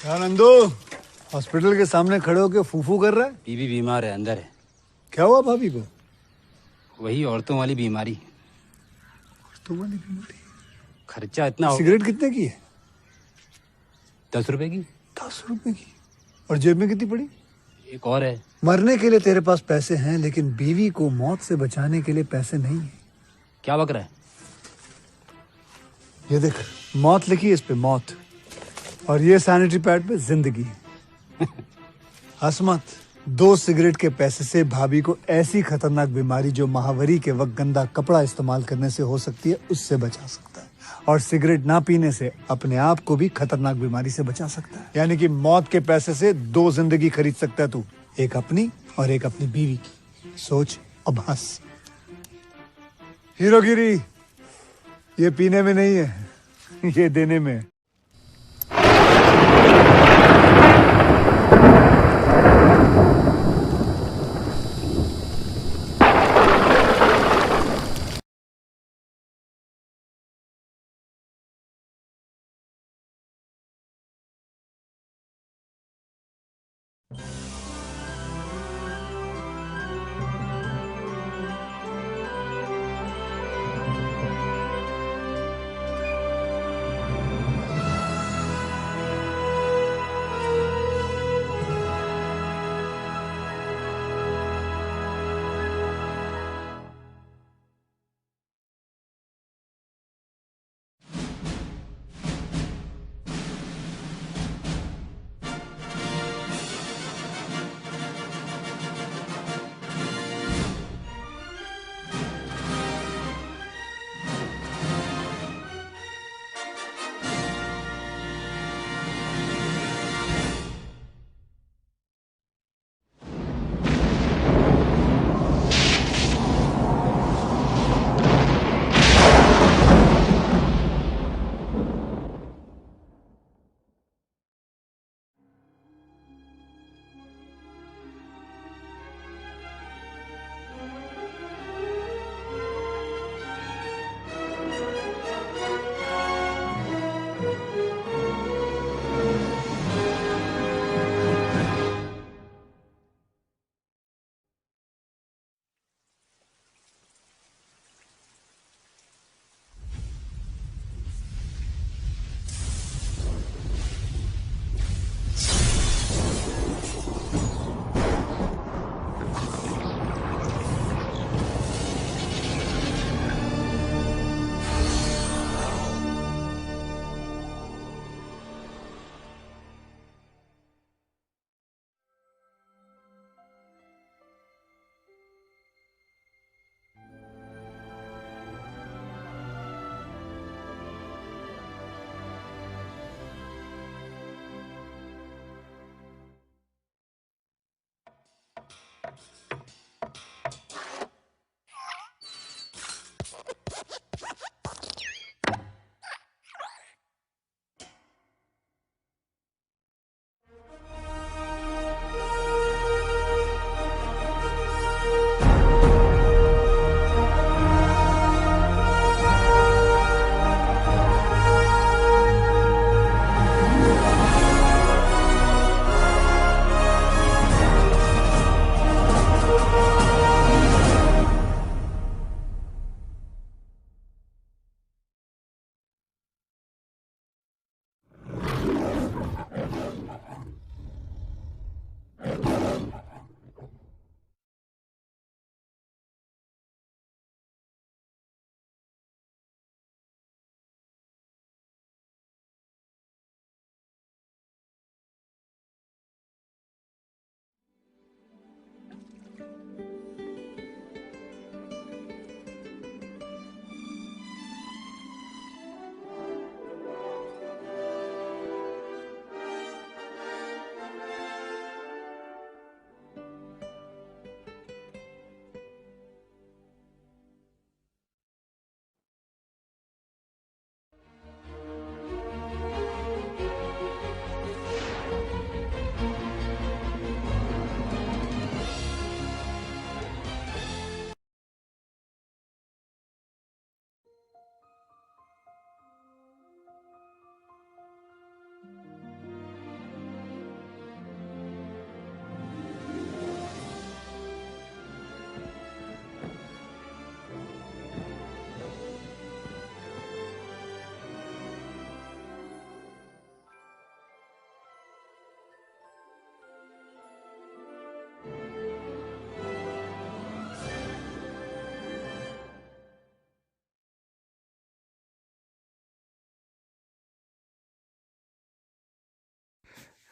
क्या नंदू हॉस्पिटल के सामने खड़े होके फूफू कर रहा है? बीवी बीमार है, अंदर है। क्या हुआ भाभी को? वही औरतों वाली बीमारी। तुम्हारी बीमारी? खर्चा इतना हो। सिगरेट कितने की है? 10 रुपए की। 10 रुपए की? और जेब में कितनी पड़ी? एक और है। मरने के लिए तेरे पास पैसे हैं, लेकिन बीवी को मौत से बचाने के लिए पैसे नहीं है। क्या बक रहा है? ये देख, मौत लिखी है इस पे, मौत। और ये सैनिटरी पैड पे जिंदगी। हंस मत। 2 सिगरेट के पैसे से भाभी को ऐसी खतरनाक बीमारी जो महावरी के वक्त गंदा कपड़ा इस्तेमाल करने से हो सकती है, उससे बचा सकता है। और सिगरेट ना पीने से अपने आप को भी खतरनाक बीमारी से बचा सकता है। यानी कि मौत के पैसे से 2 जिंदगी खरीद सकता है तू, एक अपनी और एक अपनी बीवी की। सोच अब हंस। हीरोगिरी ये पीने में नहीं है, ये देने में है।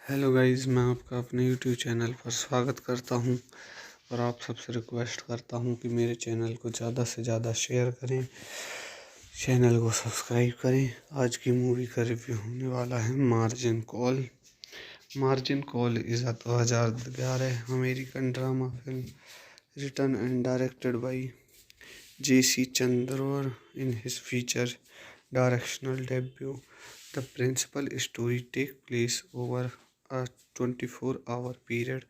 हेलो गाइस, मैं आपका अपने यूट्यूब चैनल पर स्वागत करता हूं और आप सबसे रिक्वेस्ट करता हूं कि मेरे चैनल को ज़्यादा से ज़्यादा शेयर करें, चैनल को सब्सक्राइब करें। आज की मूवी का रिव्यू होने वाला है margin call. Margin call is a 2011 American drama film written and directed by J.C. Chandler in his feature directional debut. The principal story takes place over a 24-hour period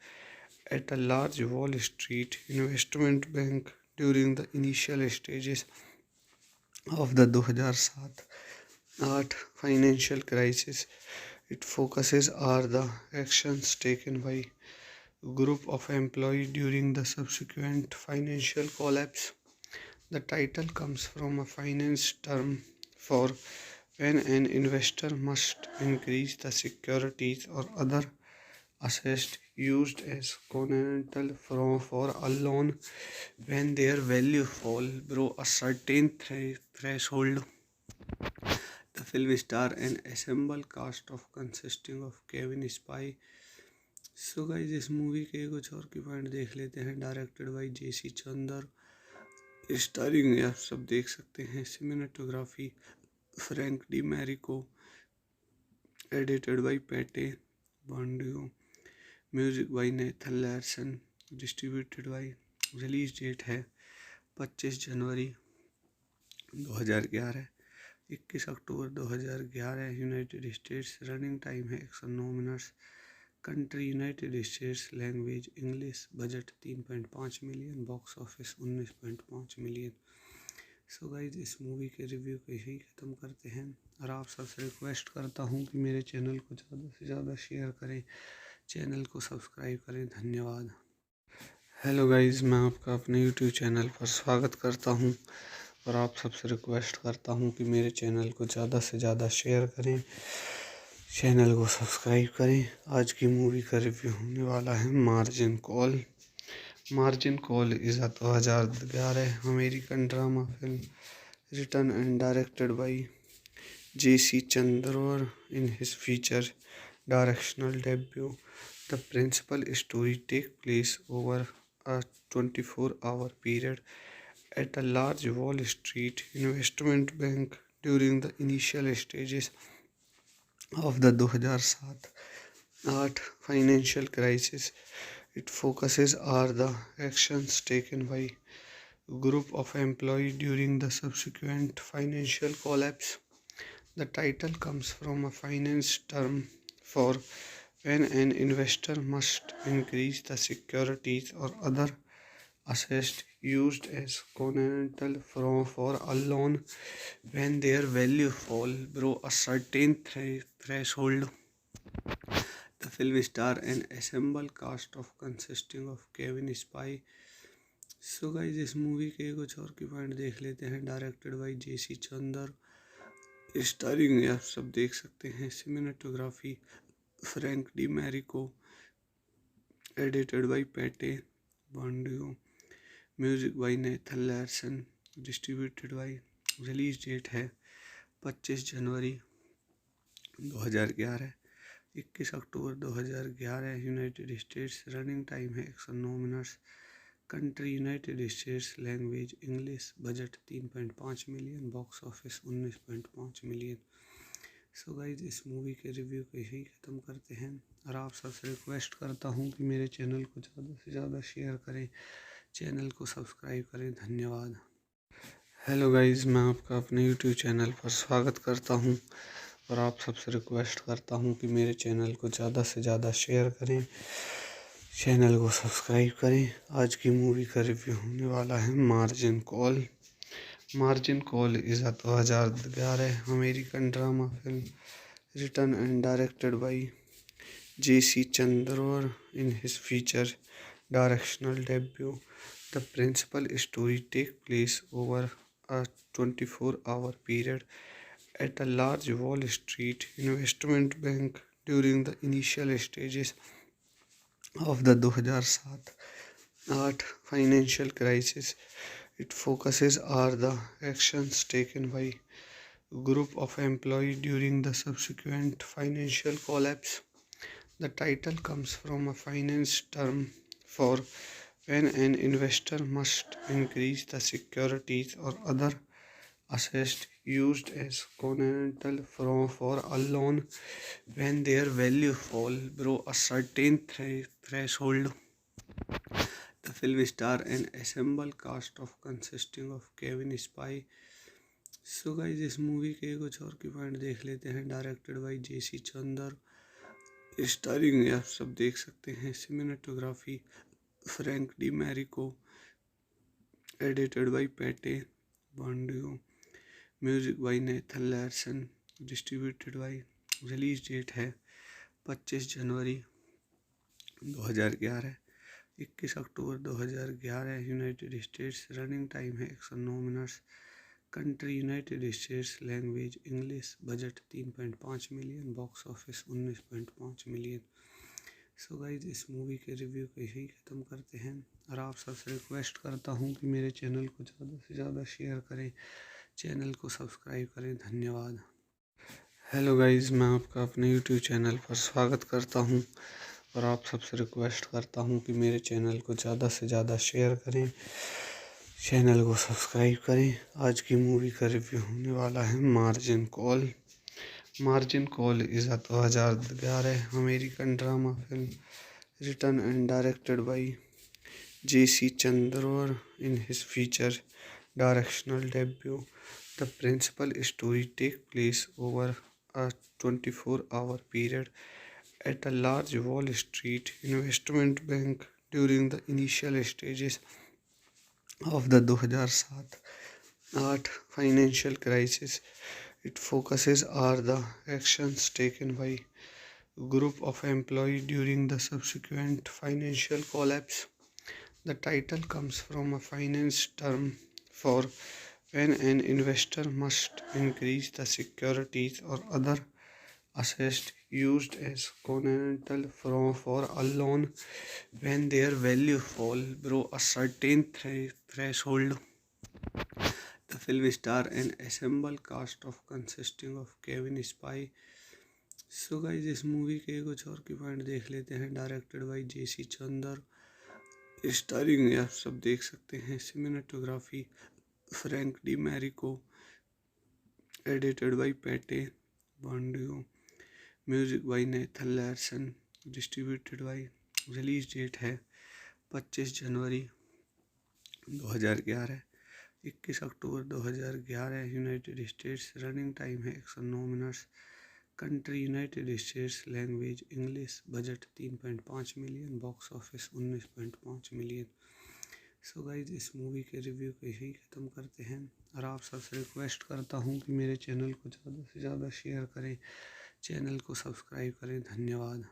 at a large Wall Street investment bank during the initial stages of the 2007-8 financial crisis. It focuses on the actions taken by a group of employees during the subsequent financial collapse. The title comes from a finance term for when an investor must increase the securities or other assets used as collateral for a loan when their value fall below a certain threshold. The film star an ensemble cast of consisting of Kevin Spacey. So guys, इस movie के कुछ और की point देख लेते हैं। Directed by JC Chandor, starring आप सब देख सकते हैं। Cinematography Frank D Marico, edited by Pete बॉन्डियो, music by Nathan Larson, distributed by. Release date है 25 जनवरी 2011, 21 अक्टूबर 2011 यूनाइटेड स्टेट्स। रनिंग टाइम है 109 minutes. Country United States, language English. Budget 3.5 million, box office 19.5 million. So guys, इस movie के review को यही ख़त्म करते हैं और आप सबसे रिक्वेस्ट करता हूँ कि मेरे चैनल को ज़्यादा से ज़्यादा शेयर करें, चैनल को सब्सक्राइब करें। धन्यवाद। हेलो गाइज, मैं आपका अपने यूट्यूब चैनल पर स्वागत करता हूँ और आप सबसे रिक्वेस्ट करता हूँ कि मेरे चैनल को ज़्यादा से ज़्यादा शेयर करें, चैनल को सब्सक्राइब करें। आज की मूवी का रिव्यू होने वाला है margin call. Margin call is a 2011 American drama film written and directed by J.C. Chandler in his feature directional debut. The principal story takes place over a 24-hour period at a large Wall Street investment bank during the initial stages of the 2007-8 financial crisis. It focuses on the actions taken by a group of employees during the subsequent financial collapse. The title comes from a finance term for when an investor must increase the securities or other assets used as collateral for a loan when their value fall below a certain threshold. The film star an ensemble cast of consisting of Kevin Spacey. So guys, इस movie के कुछ और की point देख लेते हैं। Directed by JC Chandor, starring आप सब देख सकते हैं। Cinematography Frank D Marico, edited by Pete बॉन्डियो, music by Nathan Larson, distributed by. Release date है 25 जनवरी 2011, 21 अक्टूबर 2011 यूनाइटेड स्टेट्स। रनिंग टाइम है 109 minutes. Country United States, language English. Budget 3.5 million, box office 19.5 million. So guys, इस movie के review को यही ख़त्म करते हैं और आप सबसे रिक्वेस्ट करता हूँ कि मेरे चैनल को ज़्यादा से ज़्यादा शेयर करें, चैनल को सब्सक्राइब करें। धन्यवाद। हेलो गाइज, मैं आपका अपने यूट्यूब चैनल पर स्वागत करता हूँ और आप सबसे रिक्वेस्ट करता हूँ कि मेरे चैनल को ज़्यादा से ज़्यादा शेयर करें, चैनल को सब्सक्राइब करें। आज की मूवी का रिव्यू होने वाला है margin call. Margin call is a 2011 American drama film written and directed by J.C. Chandler in his feature directional debut. The principal story takes place over a 24-hour period at a large Wall Street investment bank during the initial stages of the 2007-8 financial crisis. It focuses on the actions taken by a group of employees during the subsequent financial collapse. The title comes from a finance term for when an investor must increase the securities or other assets used as collateral for a loan when their value fall below a certain threshold. The film star an ensemble cast of consisting of Kevin Spacey. So guys इस movie के कुछ और की point देख लेते हैं। Directed by JC Chandor, starring आप सब देख सकते हैं cinematography Frank D Marico, edited by Pete बॉन्डियो, music by Nathan Larson, distributed by, release date है 25 जनवरी 2011, 21 अक्टूबर 2011 यूनाइटेड स्टेट्स। रनिंग टाइम है 109 minutes. Country United States, language English, budget 3.5 million, box office 19.5 million. So guys इस movie के review को यही ख़त्म करते हैं और आप सबसे रिक्वेस्ट करता हूँ कि मेरे चैनल को ज़्यादा से ज़्यादा शेयर करें, चैनल को सब्सक्राइब करें। धन्यवाद। हेलो गाइज, मैं आपका अपने यूट्यूब चैनल पर स्वागत करता हूँ और आप सबसे रिक्वेस्ट करता हूँ कि मेरे चैनल को ज़्यादा से ज़्यादा शेयर करें, चैनल को सब्सक्राइब करें। आज की मूवी का रिव्यू होने वाला है margin call. Margin call is a 2011 American drama film written and directed by JC Chandor in his feature directional debut. The principal story takes place over a 24-hour period at a large Wall Street investment bank during the initial stages of the 2007-8 financial crisis. It focuses on the actions taken by a group of employees during the subsequent financial collapse. The title comes from a finance term for when an investor must increase the securities or other assets used as collateral for a loan when their value fall below a certain threshold. The film star an ensemble cast of consisting of Kevin Spacey. So guys इस movie के कुछ और की point देख लेते हैं। Directed by JC Chandor, starring आप सब देख सकते हैं cinematography Frank D Marico, edited by Pete बॉन्डियो, music by Nathan Larson, distributed by, release date है 25 जनवरी 2011, 21 अक्टूबर 2011 यूनाइटेड स्टेट्स। रनिंग टाइम है 109 minutes. Country United States, language English, budget 3.5 million, box office 19.5 million. So guys इस movie के review को यही ख़त्म करते हैं और आप सबसे रिक्वेस्ट करता हूँ कि मेरे चैनल को ज़्यादा से ज़्यादा शेयर करें, चैनल को सब्सक्राइब करें। धन्यवाद।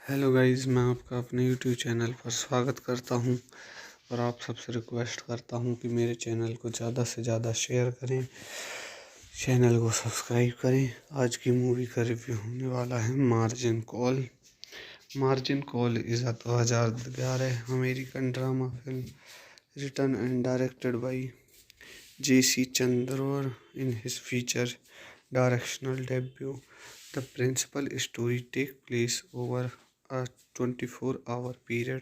हेलो गाइज, मैं आपका अपने यूट्यूब चैनल पर स्वागत करता हूँ और आप सबसे रिक्वेस्ट करता हूँ कि मेरे चैनल को ज़्यादा से ज़्यादा शेयर करें, चैनल को सब्सक्राइब करें। आज की मूवी का रिव्यू होने वाला है margin call. Margin call is a 2011 American drama film written and directed by JC Chandor in his feature directional debut. The principal story takes place over a 24-hour period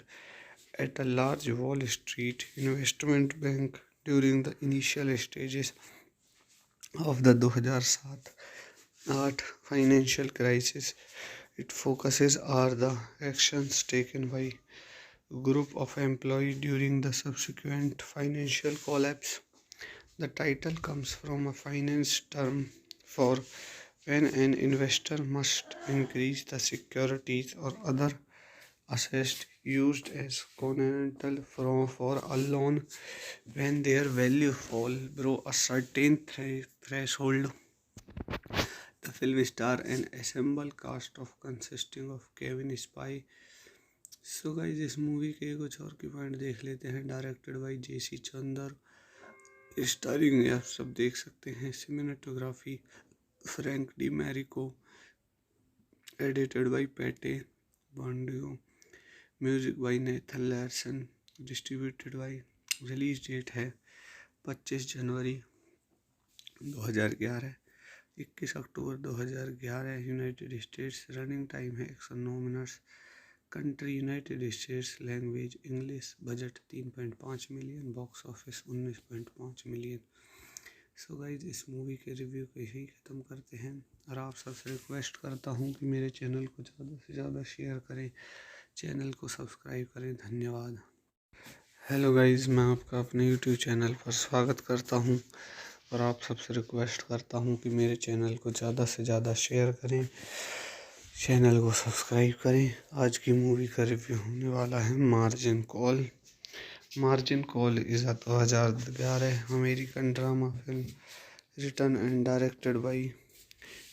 at a large Wall Street investment bank during the initial stages of the 2007-8 financial crisis. It focuses on the actions taken by a group of employees during the subsequent financial collapse. The title comes from a finance term for when an investor must increase the securities or other assets used as collateral for a loan when their value fall below a certain threshold. The film star an ensemble cast of consisting of Kevin Spacey. So guys इस movie के कुछ और की point देख लेते हैं। Directed by JC Chandor, starring आप सब देख सकते हैं cinematography Frank D Marico, edited by Pete बॉन्डियो, music by Nathan Larson, distributed by, release date है 25 जनवरी 2011, 21 अक्टूबर 2011 यूनाइटेड स्टेट्स। रनिंग टाइम है 109 minutes. Country United States. Language English. Budget 3.5 million. Box office 19.5 million. So guys इस movie के review को यही ख़त्म करते हैं और आप सबसे रिक्वेस्ट करता हूँ कि मेरे चैनल को ज़्यादा से ज़्यादा शेयर करें, चैनल को सब्सक्राइब करें। धन्यवाद। हेलो गाइज, मैं आपका अपने यूट्यूब चैनल पर स्वागत करता हूँ और आप सबसे रिक्वेस्ट करता हूँ कि मेरे चैनल को ज़्यादा से ज़्यादा शेयर करें, चैनल को सब्सक्राइब करें। आज की मूवी का रिव्यू होने वाला है margin call. Margin call is a 2011 American drama film written and directed by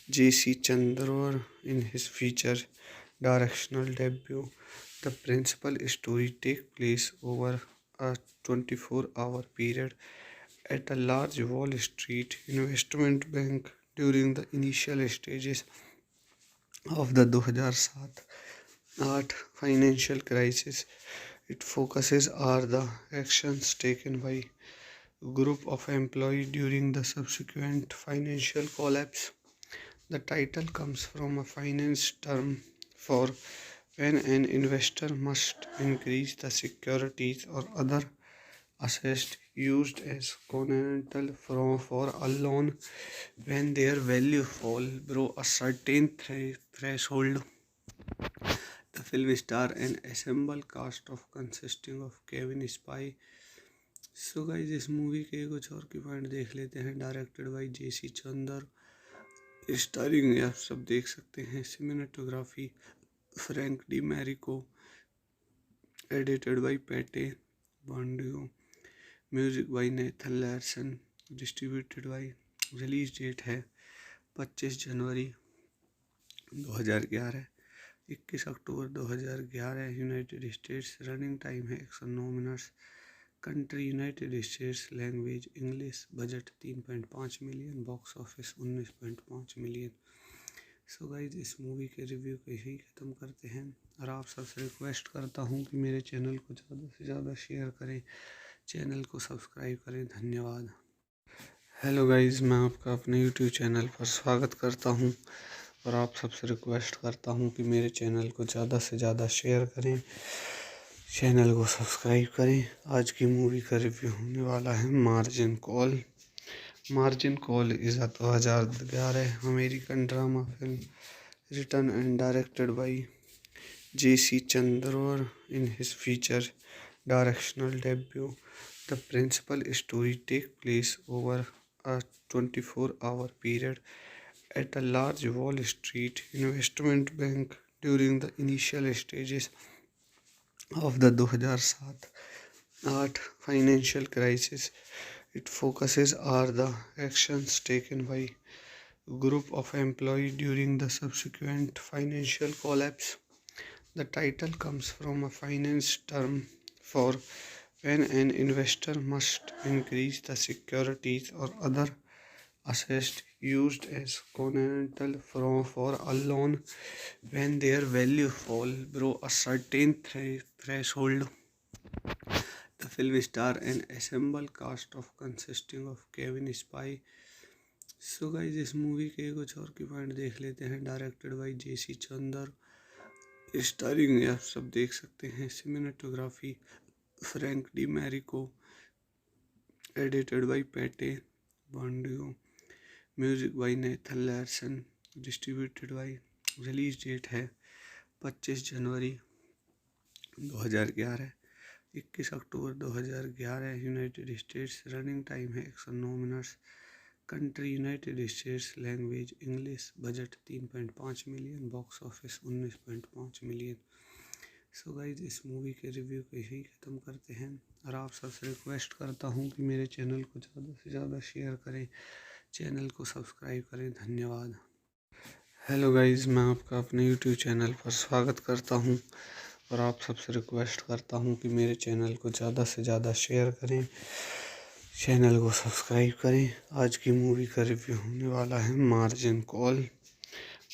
J.C. Chandor in his feature directional debut. The principal story takes place over a 24-hour period at a large Wall Street investment bank during the initial stages of the 2007-8 financial crisis. It focuses on the actions taken by group of employees during the subsequent financial collapse. The title comes from a finance term for when an investor must increase the securities or other assets used as collateral for a loan when their value fall below a certain threshold. The film star an ensemble cast of consisting of Kevin Spacey. So guys इस movie के कुछ और की point देख लेते हैं। Directed by JC Chandor, starring आप सब देख सकते हैं। Cinematography Frank D Marico, edited by Pete बॉन्डियो, music by Nathan Larson, distributed by. Release date है 25 जनवरी 2011, 21 अक्टूबर 2011 यूनाइटेड स्टेट्स। रनिंग टाइम है 109 minutes. Country United States. Language English. Budget 3.5 million. Box office 19.5 million. So guys इस movie के review को यही ख़त्म करते हैं और आप सबसे रिक्वेस्ट करता हूँ कि मेरे चैनल को ज़्यादा से ज़्यादा शेयर करें, चैनल को सब्सक्राइब करें। धन्यवाद। हेलो गाइज, मैं आपका अपने यूट्यूब चैनल पर स्वागत करता हूँ और आप सबसे रिक्वेस्ट करता हूँ कि मेरे चैनल को ज़्यादा से ज़्यादा शेयर करें, चैनल को सब्सक्राइब करें। आज की मूवी का रिव्यू होने वाला है margin call. Margin call is a 2011 American drama film written and directed by J.C. Chandor in his feature directional debut. The principal story takes place over a 24-hour period at a large Wall Street investment bank during the initial stages of the 2007-8 financial crisis. It focuses on the actions taken by group of employees during the subsequent financial collapse. The title comes from a finance term for when an investor must increase the securities or other assets used as collateral for a loan when their value fall below a certain threshold. The film star an ensemble cast of consisting of Kevin Spacey. So guys इस movie के कुछ और की point देख लेते हैं। Directed by JC Chandor, starring आप सब देख सकते हैं। Cinematography Frank D Marico, edited by Pete बॉन्डियो, music by Nathan Larson, distributed by. Release date है 25 जनवरी 2011, 21 अक्टूबर 2011 यूनाइटेड स्टेट्स। रनिंग टाइम है 109 minutes. Country United States. Language English. Budget 3.5 million. Box office 19.5 million. So guys इस movie के review को यही ख़त्म करते हैं और आप सबसे रिक्वेस्ट करता हूँ कि मेरे चैनल को ज़्यादा से ज़्यादा शेयर करें, चैनल को सब्सक्राइब करें। धन्यवाद। हेलो गाइज, मैं आपका अपने यूट्यूब चैनल पर स्वागत करता हूँ और आप सबसे रिक्वेस्ट करता हूँ कि मेरे चैनल को ज़्यादा से ज़्यादा शेयर करें, चैनल को सब्सक्राइब करें। आज की मूवी का रिव्यू होने वाला है margin call.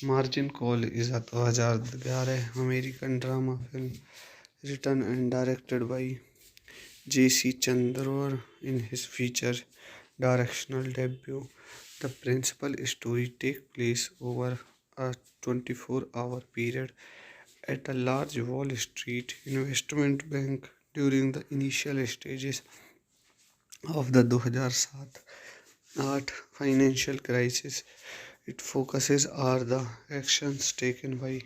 Margin call is a 2011 American drama film written and directed by J.C. Chandor in his feature directional debut. The principal story takes place over a 24-hour period at a large Wall Street investment bank during the initial stages of the 2007-8 financial crisis. Its focuses are the actions taken by a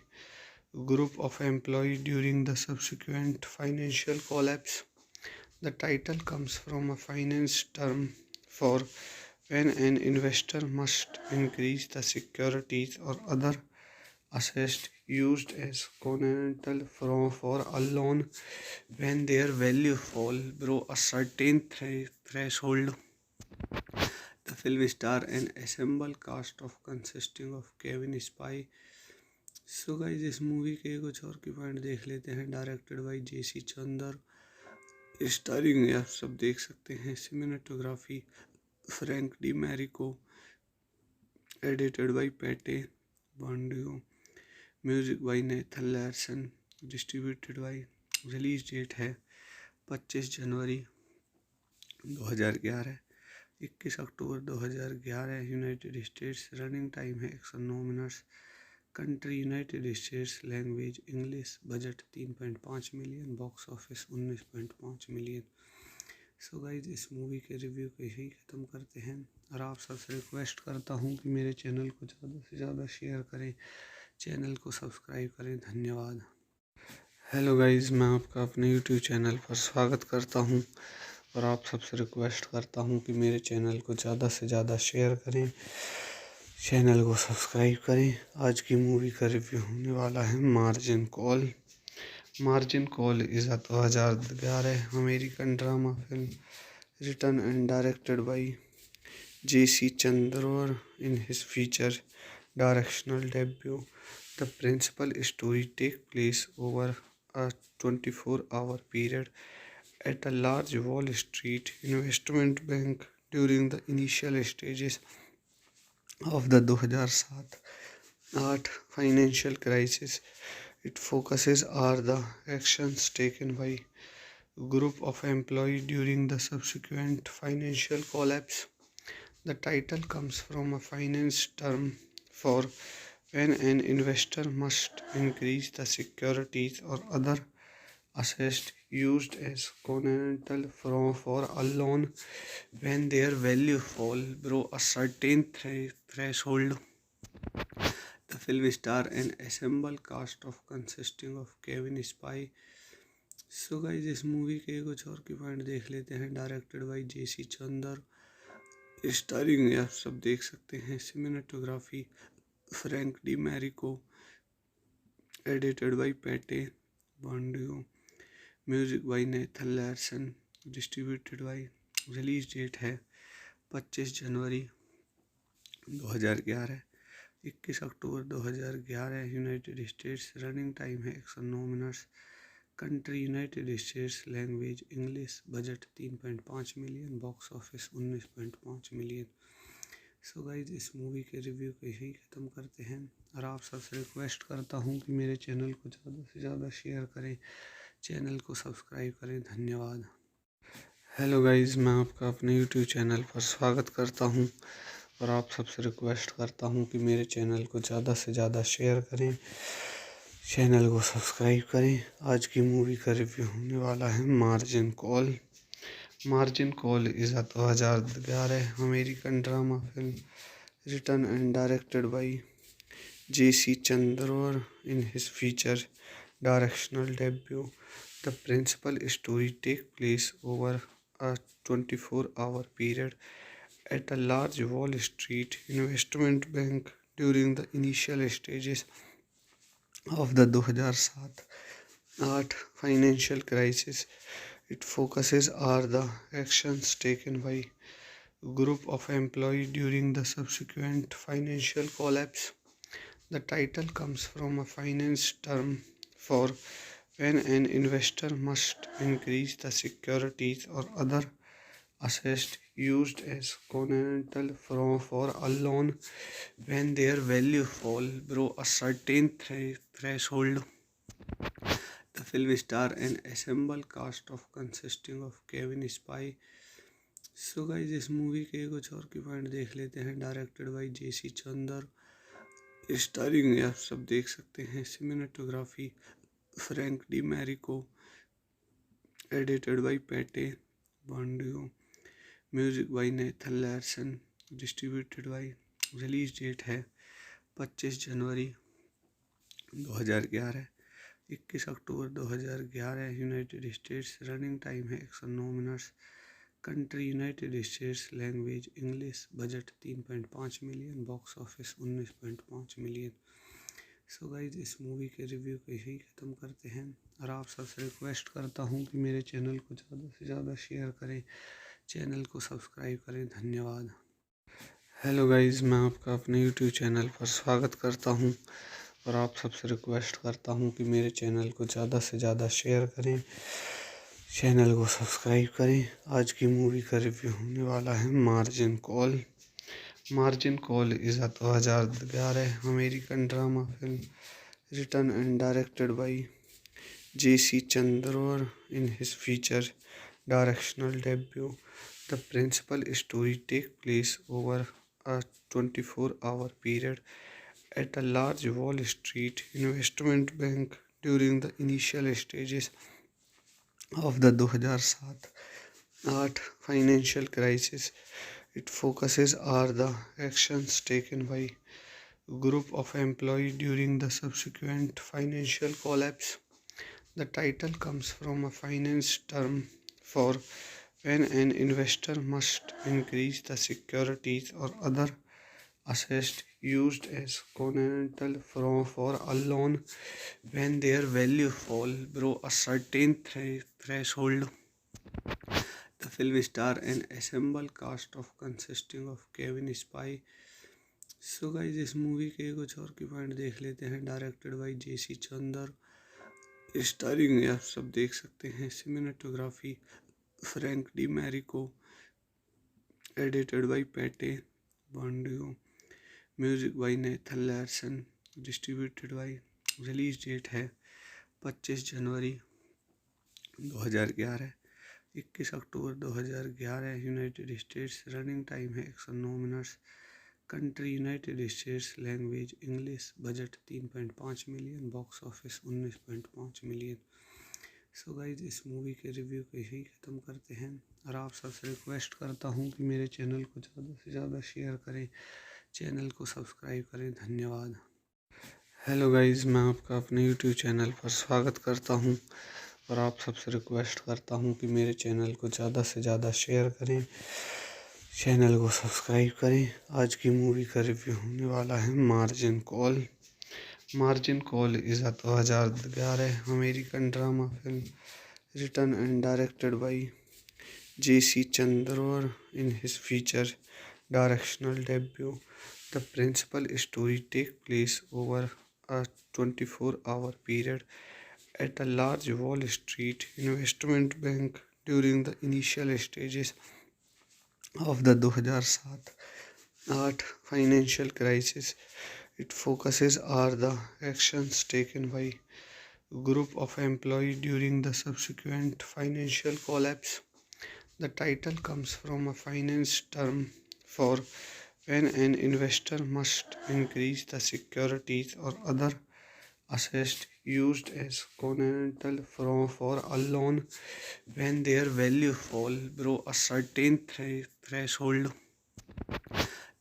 group of employees during the subsequent financial collapse. The title comes from a finance term for when an investor must increase the securities or other assets used as collateral for a loan when their value fall below a certain threshold. The film star an ensemble cast of consisting of Kevin Spacey. So guys इस movie के कुछ और की point देख लेते हैं। Directed by JC Chandor, starring आप सब देख सकते हैं cinematography Frank D Marico, edited by Pete बॉन्डियो, music by Nathan Larson, distributed by, release date है 25 जनवरी 2011, 21 अक्टूबर 2011 यूनाइटेड स्टेट्स। रनिंग टाइम है 109 minutes. Country United States, language English, budget 3.5 million, box office 19.5 million. So guys इस movie के review को यहीं ख़त्म करते हैं और आप सबसे रिक्वेस्ट करता हूँ कि मेरे चैनल को ज़्यादा से ज़्यादा शेयर करें, चैनल को सब्सक्राइब करें। धन्यवाद। हेलो गाइज, मैं आपका अपने यूट्यूब चैनल पर स्वागत करता हूँ और आप सबसे रिक्वेस्ट करता हूँ कि मेरे चैनल को ज़्यादा से ज़्यादा शेयर करें, चैनल को सब्सक्राइब करें। आज की मूवी का रिव्यू होने वाला है margin call. Margin call is a 2011 American drama film written and directed by J.C. Chandor in his feature directional debut. The principal story takes place over a 24-hour period at a large Wall Street investment bank during the initial stages of the 2007-8 financial crisis. Its focuses are the actions taken by a group of employees during the subsequent financial collapse. The title comes from a finance term for when an investor must increase the securities or other assets used as collateral for a loan when their value fall below a certain threshold. The film star an ensemble cast of consisting of Kevin Spacey. So guys इस movie के कुछ और की point देख लेते हैं। Directed by JC Chandor, starring आप सब देख सकते हैं cinematography Frank D Marico, edited by Pete बॉन्डियो, music by Nathan Larson, distributed by, release date है 25 जनवरी 2011, 21 अक्टूबर 2011 यूनाइटेड स्टेट्स। रनिंग टाइम है 109 minutes. Country United States, language English, budget 3.5 million, box office 19.5 million. So guys इस movie के review को यहीं ख़त्म करते हैं और आप सबसे रिक्वेस्ट करता हूँ कि मेरे चैनल को ज़्यादा से ज़्यादा शेयर करें, चैनल को सब्सक्राइब करें। धन्यवाद। हेलो गाइज, मैं आपका अपने यूट्यूब चैनल पर स्वागत करता हूँ और आप सबसे रिक्वेस्ट करता हूँ कि मेरे चैनल को ज़्यादा से ज़्यादा शेयर करें, चैनल को सब्सक्राइब करें। आज की मूवी का रिव्यू होने वाला है margin call. Margin call is a 2011 American drama film written and directed by J.C. Chandor in his feature directional debut. The principal story takes place over a 24-hour period at a large Wall Street investment bank during the initial stages of the 2007-8 financial crisis. Its focuses are the actions taken by a group of employees during the subsequent financial collapse. The title comes from a finance term for when an investor must increase the securities or other assets used as collateral for a loan when their value fall below a certain threshold. The film star an ensemble cast of consisting of Kevin Spacey. So guys इस movie के कुछ और की point देख लेते हैं। Directed by JC Chandor, starring आप सब देख सकते हैं। Cinematography Frank D Marico, edited by Pete बॉन्डियो, music by Nathan Larson, distributed by. Release date है 25 जनवरी 2011, 21 अक्टूबर 2011 यूनाइटेड स्टेट्स। रनिंग टाइम है 109 minutes. Country United States. Language English. Budget 3.5 million. Box office 19.5 million. So guys इस movie के review को यही ख़त्म करते हैं और आप सबसे रिक्वेस्ट करता हूँ कि मेरे चैनल को ज़्यादा से ज़्यादा शेयर करें, चैनल को सब्सक्राइब करें। धन्यवाद। हेलो गाइज, मैं आपका अपने यूट्यूब चैनल पर स्वागत करता हूँ और आप सबसे रिक्वेस्ट करता हूँ कि मेरे चैनल को ज़्यादा से ज़्यादा शेयर करें, चैनल को सब्सक्राइब करें। आज की मूवी का रिव्यू होने वाला है margin call. Margin call is a 2011 American drama film written and directed by J.C. Chandor in his feature directional debut. The principal story takes place over a 24-hour period at a large Wall Street investment bank during the initial stages of the 2007-8 financial crisis. It focuses on the actions taken by group of employees during the subsequent financial collapse. The title comes from a finance term for when an investor must increase the securities or other assets used as collateral for a loan when their value fall below a certain threshold. The film star an ensemble cast of consisting of Kevin Spacey. So guys इस movie के कुछ और की point देख लेते हैं। Directed by JC Chandor, starring आप सब देख सकते हैं। Cinematography Frank D Marico, edited by Pete बॉन्डियो, music by Nathan Larson, distributed by. Release date है 25 जनवरी 2011, 21 अक्टूबर 2011 यूनाइटेड स्टेट्स। रनिंग टाइम है 109 minutes. Country United States. Language English. Budget 3.5 million. Box office 19.5 million. So guys इस movie के review को यही ख़त्म करते हैं और आप सबसे रिक्वेस्ट करता हूँ कि मेरे चैनल को ज़्यादा से ज़्यादा शेयर करें, चैनल को सब्सक्राइब करें। धन्यवाद। हेलो गाइज, मैं आपका अपने यूट्यूब चैनल पर स्वागत करता हूँ और आप सबसे रिक्वेस्ट करता हूँ कि मेरे चैनल को ज़्यादा से ज़्यादा शेयर करें, चैनल को सब्सक्राइब करें। आज की मूवी का रिव्यू होने वाला है margin call. Margin call is a 2011 American drama film written and directed by J.C. Chandor in his feature directional debut. The principal story takes place over a 24-hour period at a large Wall Street investment bank during the initial stages of the 2007-8 financial crisis. It focuses on the actions taken by group of employees during the subsequent financial collapse. The title comes from a finance term for when an investor must increase the securities or other assets used as collateral for a loan when their value fall below a certain threshold.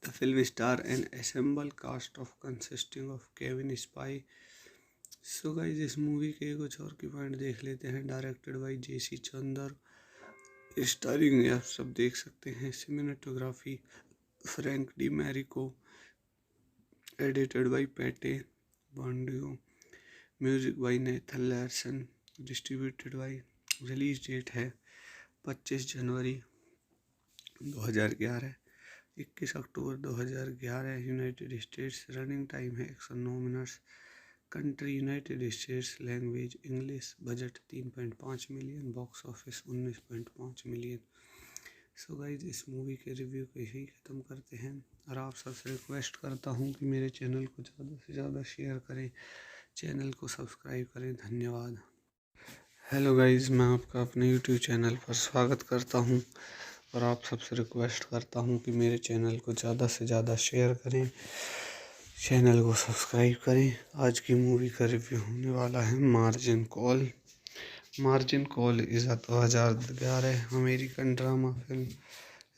The film star an ensemble cast of consisting of Kevin Spacey. So guys इस movie के कुछ और की point देख लेते हैं। Directed by JC Chandor, starring आप सब देख सकते हैं। Cinematography Frank D Marico, edited by Pete बॉन्डियो, music by Nathan Larson, distributed by. Release date है 25 जनवरी 2011, 21 अक्टूबर 2011 यूनाइटेड स्टेट्स। रनिंग टाइम है 109 minutes. Country United States. Language English. Budget 3.5 million. Box office 19.5 million. So guys इस movie के review को यही ख़त्म करते हैं और आप सबसे रिक्वेस्ट करता हूँ कि मेरे चैनल को ज़्यादा से ज़्यादा शेयर करें, चैनल को सब्सक्राइब करें। धन्यवाद। हेलो गाइज, मैं आपका अपने यूट्यूब चैनल पर स्वागत करता हूँ और आप सबसे रिक्वेस्ट करता हूँ कि मेरे चैनल को ज़्यादा से ज़्यादा शेयर करें, चैनल को सब्सक्राइब करें। आज की मूवी का रिव्यू होने वाला है margin call. Margin call is a 2011 American drama film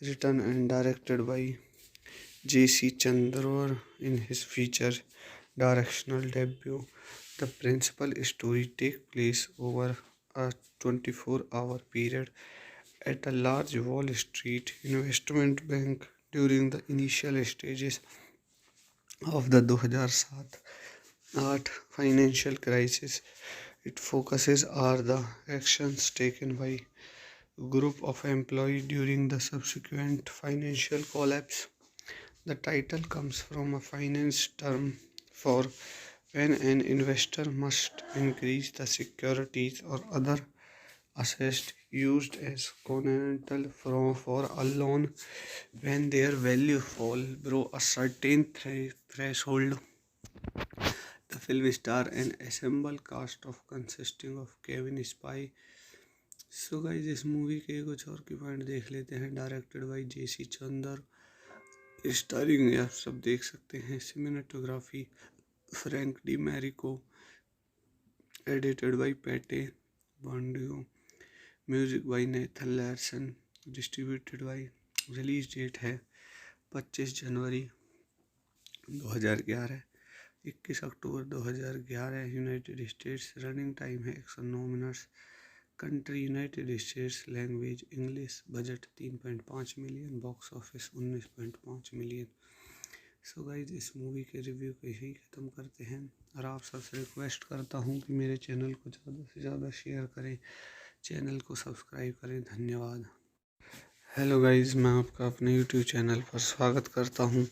written and directed by J.C. Chandor in his feature directional debut. The principal story takes place over a 24-hour period at a large Wall Street investment bank during the initial stages of the 2007-8 financial crisis. It focuses on the actions taken by a group of employees during the subsequent financial collapse. The title comes from a finance term for when an investor must increase the securities or other assets used as collateral for a loan when their value fall below a certain threshold. The film stars an ensemble cast of consisting of Kevin Spacey. So guys इस movie के कुछ और की point देख लेते हैं। Directed by JC Chandor, starring आप सब देख सकते हैं cinematography Frank D Marico, edited by Pete बॉन्डियो, music by Nathan Larson, distributed by, release date है 25 जनवरी 2011, 21 अक्टूबर 2011 यूनाइटेड स्टेट्स। रनिंग टाइम है 109 minutes. Country United States, language English, budget 3.5 million, box office 19.5 million. So guys इस movie के review को यही ख़त्म करते हैं और आप सबसे रिक्वेस्ट करता हूँ कि मेरे चैनल को ज़्यादा से ज़्यादा शेयर करें, चैनल को सब्सक्राइब करें। धन्यवाद। हेलो गाइज, मैं आपका अपने यूट्यूब चैनल पर स्वागत करता हूँ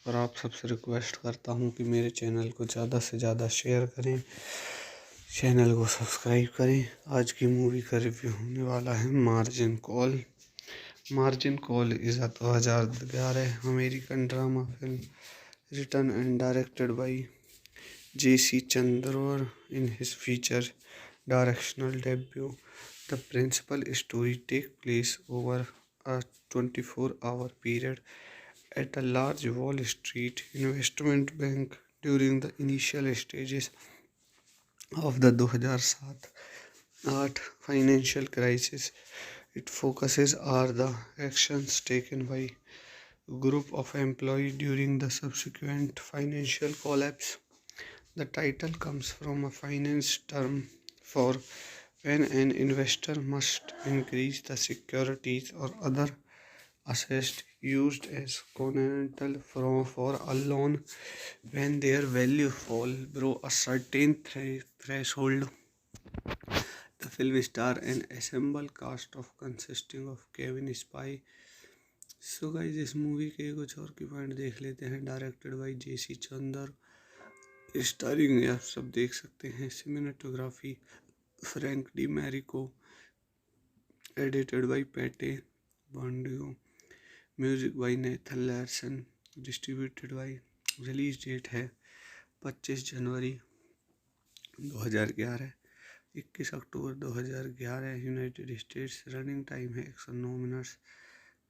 और आप सबसे रिक्वेस्ट करता हूँ कि मेरे चैनल को ज़्यादा से ज़्यादा शेयर करें, चैनल को सब्सक्राइब करें। आज की मूवी का रिव्यू होने वाला है margin call. Margin call is a 2011 American drama film written and directed by J.C. Chandor in his feature directional debut. The principal story takes place over a 24-hour period at a large Wall Street investment bank during the initial stages of the 2007-8 financial crisis. It focuses on the actions taken by a group of employees during the subsequent financial collapse. The title comes from a finance term for when an investor must increase the securities or other assets used as collateral for a loan when their value fall below a certain threshold. The film stars an ensemble cast of consisting of Kevin Spacey. So guys इस movie के कुछ और की point देख लेते हैं। Directed by JC Chandor, starring आप सब देख सकते हैं cinematography Frank D Marico, edited by Pete बॉन्डियो, music by Nathan Larson, distributed by, release date है 25 जनवरी 2011, 21 अक्टूबर 2011 यूनाइटेड स्टेट्स। रनिंग टाइम है 109 minutes.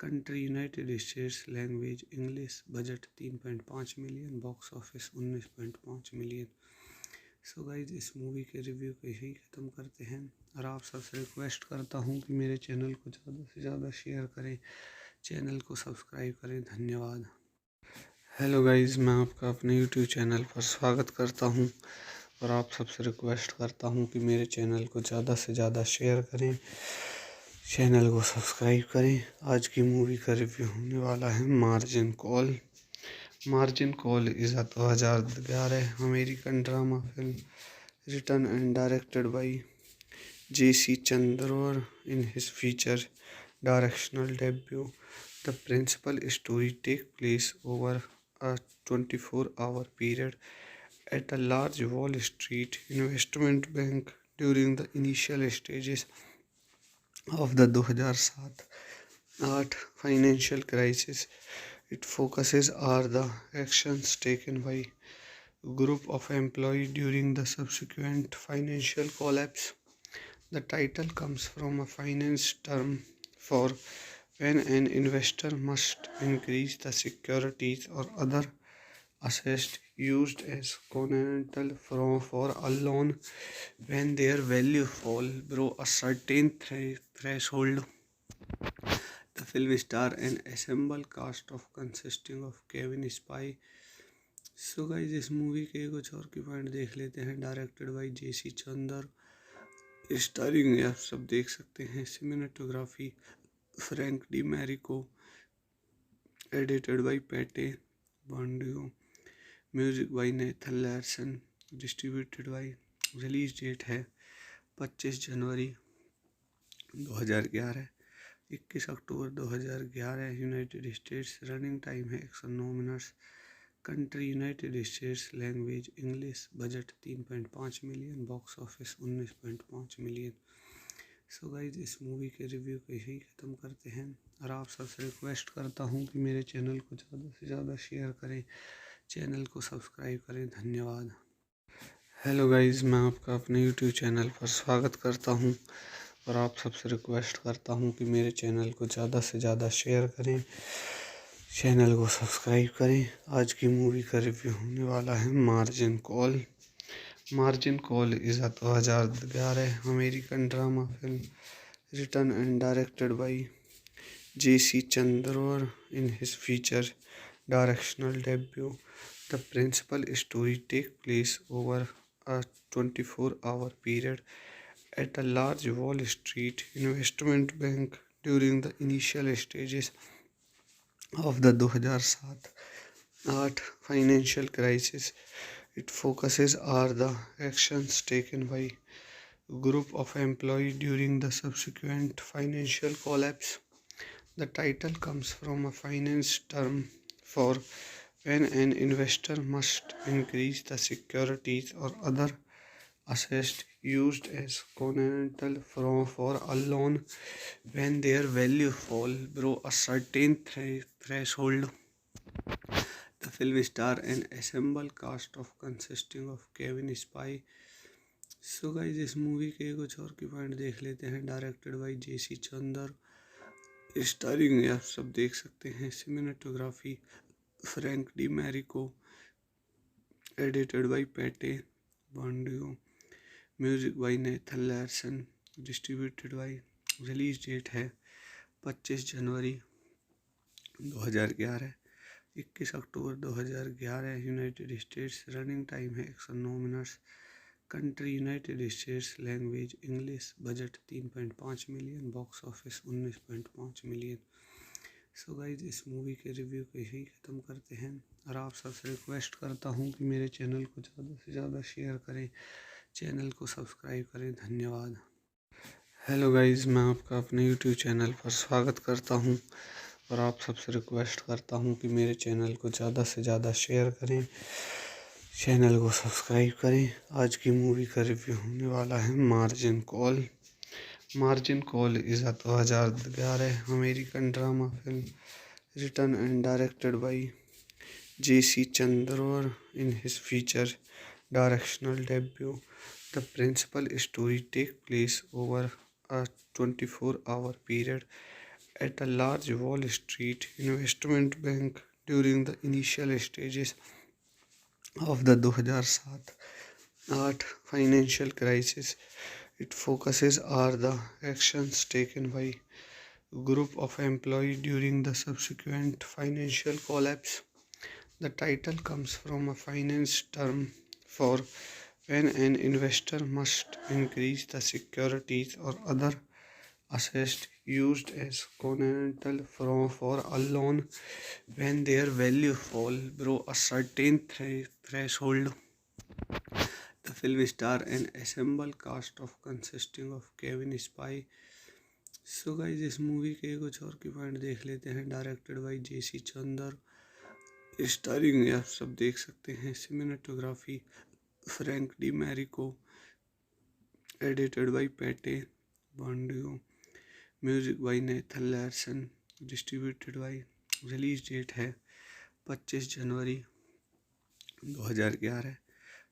Country United States, language English, budget 3.5 million, box office 19.5 million. So guys इस movie के review को यही ख़त्म करते हैं और आप सबसे रिक्वेस्ट करता हूँ कि मेरे चैनल को ज़्यादा से ज़्यादा शेयर करें, चैनल को सब्सक्राइब करें। धन्यवाद। हेलो गाइज, मैं आपका अपने यूट्यूब चैनल पर स्वागत करता हूँ और आप सबसे रिक्वेस्ट करता हूँ कि मेरे चैनल को ज़्यादा से ज़्यादा शेयर करें, चैनल को सब्सक्राइब करें। आज की मूवी का रिव्यू होने वाला है margin call. Margin call is a 2011 American drama film written and directed by J.C. Chandor in his feature directional debut. The principal story takes place over a 24-hour period at a large Wall Street investment bank during the initial stages of the 2007-8 financial crisis. It focuses on the actions taken by a group of employees during the subsequent financial collapse. The title comes from a finance term for when an investor must increase the securities or other assets used as collateral for a loan when their value fall below a certain threshold. The film star an ensemble cast of consisting of Kevin Spacey. So guys इस movie के कुछ और की point देख लेते हैं। Directed by JC Chandor, starring आप सब देख सकते हैं cinematography Frank D Marico, edited by Pete बॉन्डियो, music by Nathan Larson, distributed by, release date है 25 जनवरी 2011, 21 अक्टूबर 2011 यूनाइटेड स्टेट्स। रनिंग टाइम है 109 minutes. Country United States, language English, budget 3.5 million, box office 19.5 million. So guys इस movie के review को यही ख़त्म करते हैं और आप सबसे रिक्वेस्ट करता हूँ कि मेरे चैनल को ज़्यादा से ज़्यादा शेयर करें, चैनल को सब्सक्राइब करें। धन्यवाद। हेलो गाइज, मैं आपका अपने यूट्यूब चैनल पर स्वागत करता हूँ और आप सबसे रिक्वेस्ट करता हूँ कि मेरे चैनल को ज़्यादा से ज़्यादा शेयर करें, चैनल को सब्सक्राइब करें। आज की मूवी का रिव्यू होने वाला है margin call. Margin call is a 2011 American drama film written and directed by J.C. Chandor in his feature directional debut. The principal story takes place over a 24-hour period at a large Wall Street investment bank during the initial stages of the 2007-8 financial crisis. It focuses on the actions taken by group of employees during the subsequent financial collapse. The title comes from a finance term for when an investor must increase the securities or other assets used as collateral for a loan when their value fall below a certain threshold. The film star an ensemble cast of consisting of Kevin Spacey. So guys इस movie के कुछ और की point देख लेते हैं। Directed by JC Chandor, starring आप सब देख सकते हैं cinematography Frank D Marico, edited by Pete बॉन्डियो, music by Nathan Larson, distributed by, release date है 25 जनवरी 2011, 21 अक्टूबर 2011 यूनाइटेड स्टेट्स। रनिंग टाइम है 109 minutes. Country United States, language English, budget 3.5 million, box office 19.5 million. So guys इस movie के review को यही ख़त्म करते हैं और आप सबसे रिक्वेस्ट करता हूँ कि मेरे चैनल को ज़्यादा से ज़्यादा शेयर करें, चैनल को सब्सक्राइब करें। धन्यवाद। हेलो गाइज, मैं आपका अपने यूट्यूब चैनल पर स्वागत करता हूँ और आप सबसे रिक्वेस्ट करता हूँ कि मेरे चैनल को ज़्यादा से ज़्यादा शेयर करें, चैनल को सब्सक्राइब करें। आज की मूवी का रिव्यू होने वाला है margin call. Margin call is a 2011 American drama film written and directed by J.C. Chandor in his feature directional debut. The principal story takes place over a 24-hour period at a large Wall Street investment bank during the initial stages of the 2007-8 financial crisis. It focuses on the actions taken by group of employees during the subsequent financial collapse. The title comes from a finance term for when an investor must increase the securities or other assets used as collateral for a loan when their value fall below a certain threshold. The film star an ensemble cast of consisting of Kevin Spacey. So guys इस movie के कुछ और की point देख लेते हैं। Directed by JC Chandor, starring आप सब देख सकते हैं cinematography Frank D Marico, edited by Pete बॉन्डियो, music by Nathan Larson, distributed by, release date है 25 जनवरी 2011,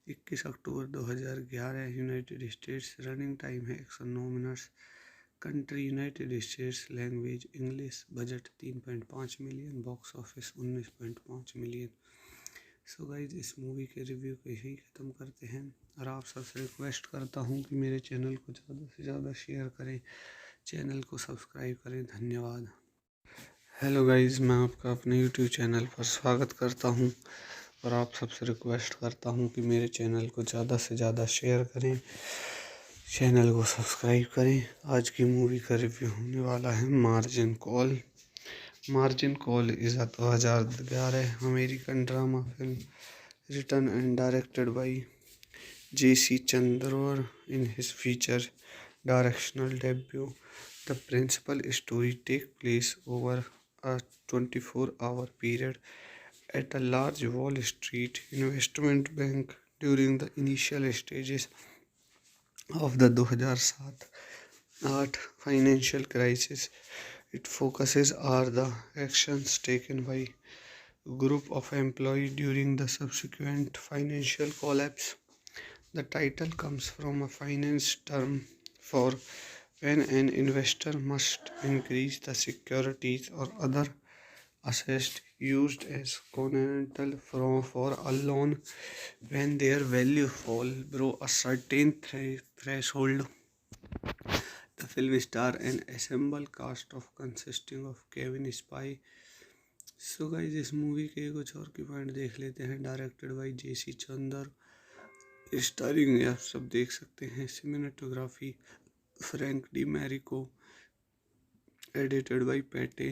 21 अक्टूबर 2011 यूनाइटेड स्टेट्स। रनिंग टाइम है 109 minutes. Country United States, language English, budget 3.5 million, box office 19.5 million. So guys इस movie के review को यहीं ख़त्म करते हैं और आप सबसे रिक्वेस्ट करता हूँ कि मेरे चैनल को ज़्यादा से ज़्यादा शेयर करें, चैनल को सब्सक्राइब करें। धन्यवाद। हेलो गाइज, मैं आपका अपने यूट्यूब चैनल पर स्वागत करता हूं और आप सबसे रिक्वेस्ट करता हूं कि मेरे चैनल को ज़्यादा से ज़्यादा शेयर करें, चैनल को सब्सक्राइब करें। आज की मूवी का रिव्यू होने वाला है margin call. Margin call is a 2011 American drama film written and directed by J.C. Chandler in his feature directional debut. The principal story takes place over a 24-hour period at a large Wall Street investment bank during the initial stages of the 2007-8 financial crisis. It focuses on the actions taken by a group of employees during the subsequent financial collapse. The title comes from a finance term for when an investor must increase the securities or other assets used as collateral for a loan when their value fall below a certain threshold. The film star an ensemble cast of consisting of Kevin Spacey. So guys इस movie के कुछ और की point देख लेते हैं। Directed by JC Chandor, starring आप सब देख सकते हैं। Cinematography Frank D Marico, edited by Pete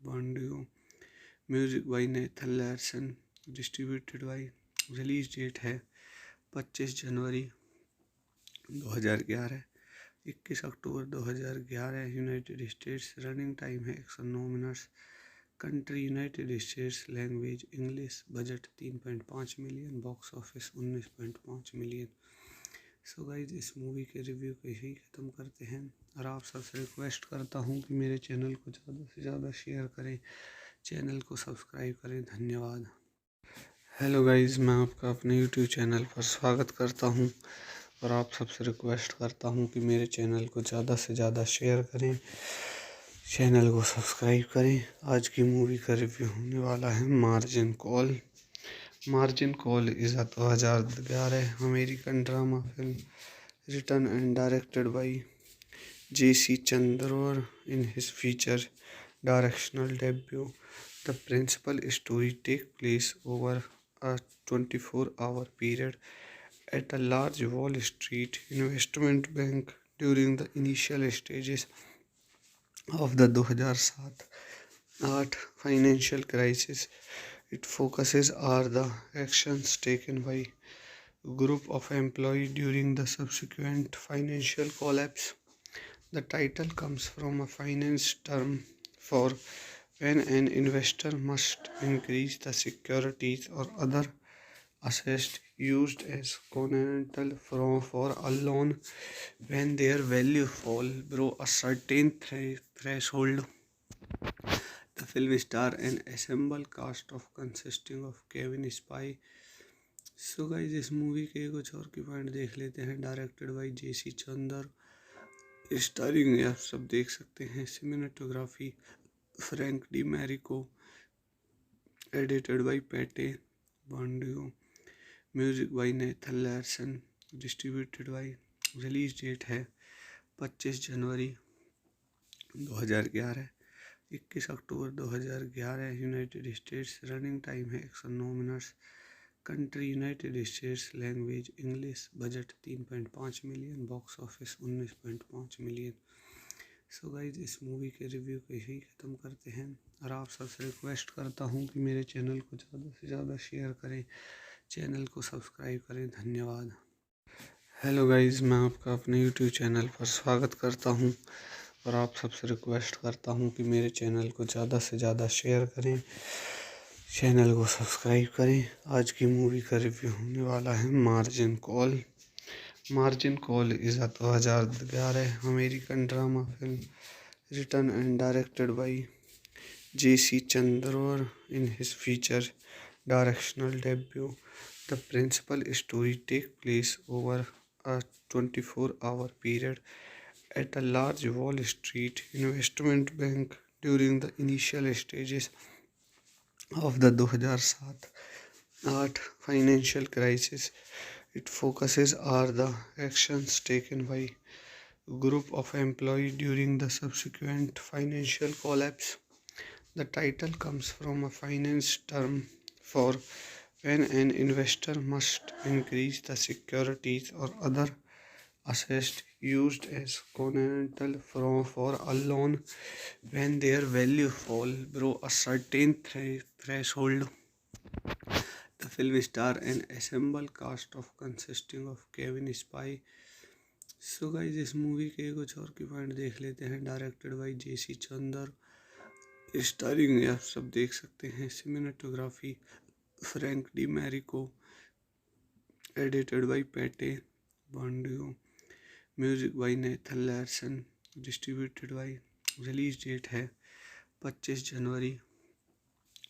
बॉन्डियो, music by Nathan Larson, distributed by. Release date है 25 जनवरी 2011, 21 अक्टूबर 2011 यूनाइटेड स्टेट्स। रनिंग टाइम है 109 minutes. Country United States, language English, budget 3.5 million, box office 19.5 million. So guys इस movie के review को यहीं ख़त्म करते हैं और आप सबसे रिक्वेस्ट करता हूँ कि मेरे चैनल को ज़्यादा से ज़्यादा शेयर करें, चैनल को सब्सक्राइब करें। धन्यवाद। हेलो गाइज, मैं आपका अपने यूट्यूब चैनल पर स्वागत करता हूँ और आप सबसे रिक्वेस्ट करता हूँ कि मेरे चैनल को ज़्यादा से ज़्यादा शेयर करें, चैनल को सब्सक्राइब करें। आज की मूवी का रिव्यू होने वाला है margin call. Margin call is a 2011 American drama film written and directed by J.C. Chandler in his feature directional debut. The principal story takes place over a 24-hour period at a large Wall Street investment bank during the initial stages of the 2007-8 financial crisis. It focuses on the actions taken by a group of employees during the subsequent financial collapse. The title comes from a finance term for when an investor must increase the securities or other assets used as collateral for a loan when their value fall below a certain threshold. The film star an ensemble cast of consisting of Kevin Spacey. So guys इस movie के कुछ और की point देख लेते हैं। Directed by JC Chandor, starring आप सब देख सकते हैं। Cinematography Frank D Marico, edited by Pete बॉन्डियो, music by Nathan Larson, distributed by. Release date है 25 जनवरी 2011, 21 अक्टूबर 2011 यूनाइटेड स्टेट्स। रनिंग टाइम है 109 minutes. Country United States, language English, budget 3.5 million, box office 19.5 million. So guys इस movie के review को यहीं ख़त्म करते हैं और आप सबसे रिक्वेस्ट करता हूँ कि मेरे चैनल को ज़्यादा से ज़्यादा शेयर करें, चैनल को सब्सक्राइब करें। धन्यवाद। हेलो गाइज, मैं आपका अपने यूट्यूब चैनल पर स्वागत करता हूँ और आप सबसे रिक्वेस्ट करता हूँ कि मेरे चैनल को ज़्यादा से ज़्यादा शेयर करें, चैनल को सब्सक्राइब करें। आज की मूवी का रिव्यू होने वाला है margin call. Margin call is a 2011 American drama film written and directed by J.C. Chandler in his feature directional debut. The principal story takes place over a 24-hour period at a large Wall Street investment bank during the initial stages of the 2007-8 financial crisis. Its focuses are the actions taken by group of employees during the subsequent financial collapse. The title comes from a finance term for when an investor must increase the securities or other assets used as collateral for a loan when their value fall below a certain threshold. The film star an ensemble cast of consisting of Kevin Spacey. So guys इस movie के कुछ और की point देख लेते हैं। Directed by JC Chandor, starring आप सब देख सकते हैं cinematography Frank D Marico, edited by Pete बॉन्डियो, music by Nathan Larson, distributed by, release date है 25 जनवरी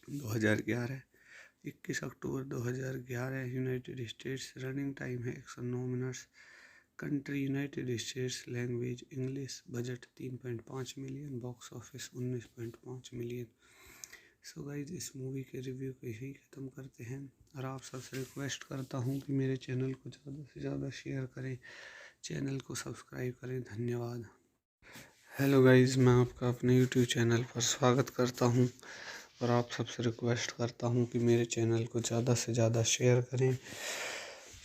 2011, 21 अक्टूबर 2011 यूनाइटेड स्टेट्स। रनिंग टाइम है 109 minutes. Country United States, language English, budget 3.5 million, box office 19.5 million. So guys इस movie के review को यही ख़त्म करते हैं और आप सबसे रिक्वेस्ट करता हूँ कि मेरे चैनल को ज़्यादा से ज़्यादा शेयर करें, चैनल को सब्सक्राइब करें। धन्यवाद। हेलो गाइज, मैं आपका अपने यूट्यूब चैनल पर स्वागत करता हूँ और आप सबसे रिक्वेस्ट करता हूँ कि मेरे चैनल को ज़्यादा से ज़्यादा शेयर करें,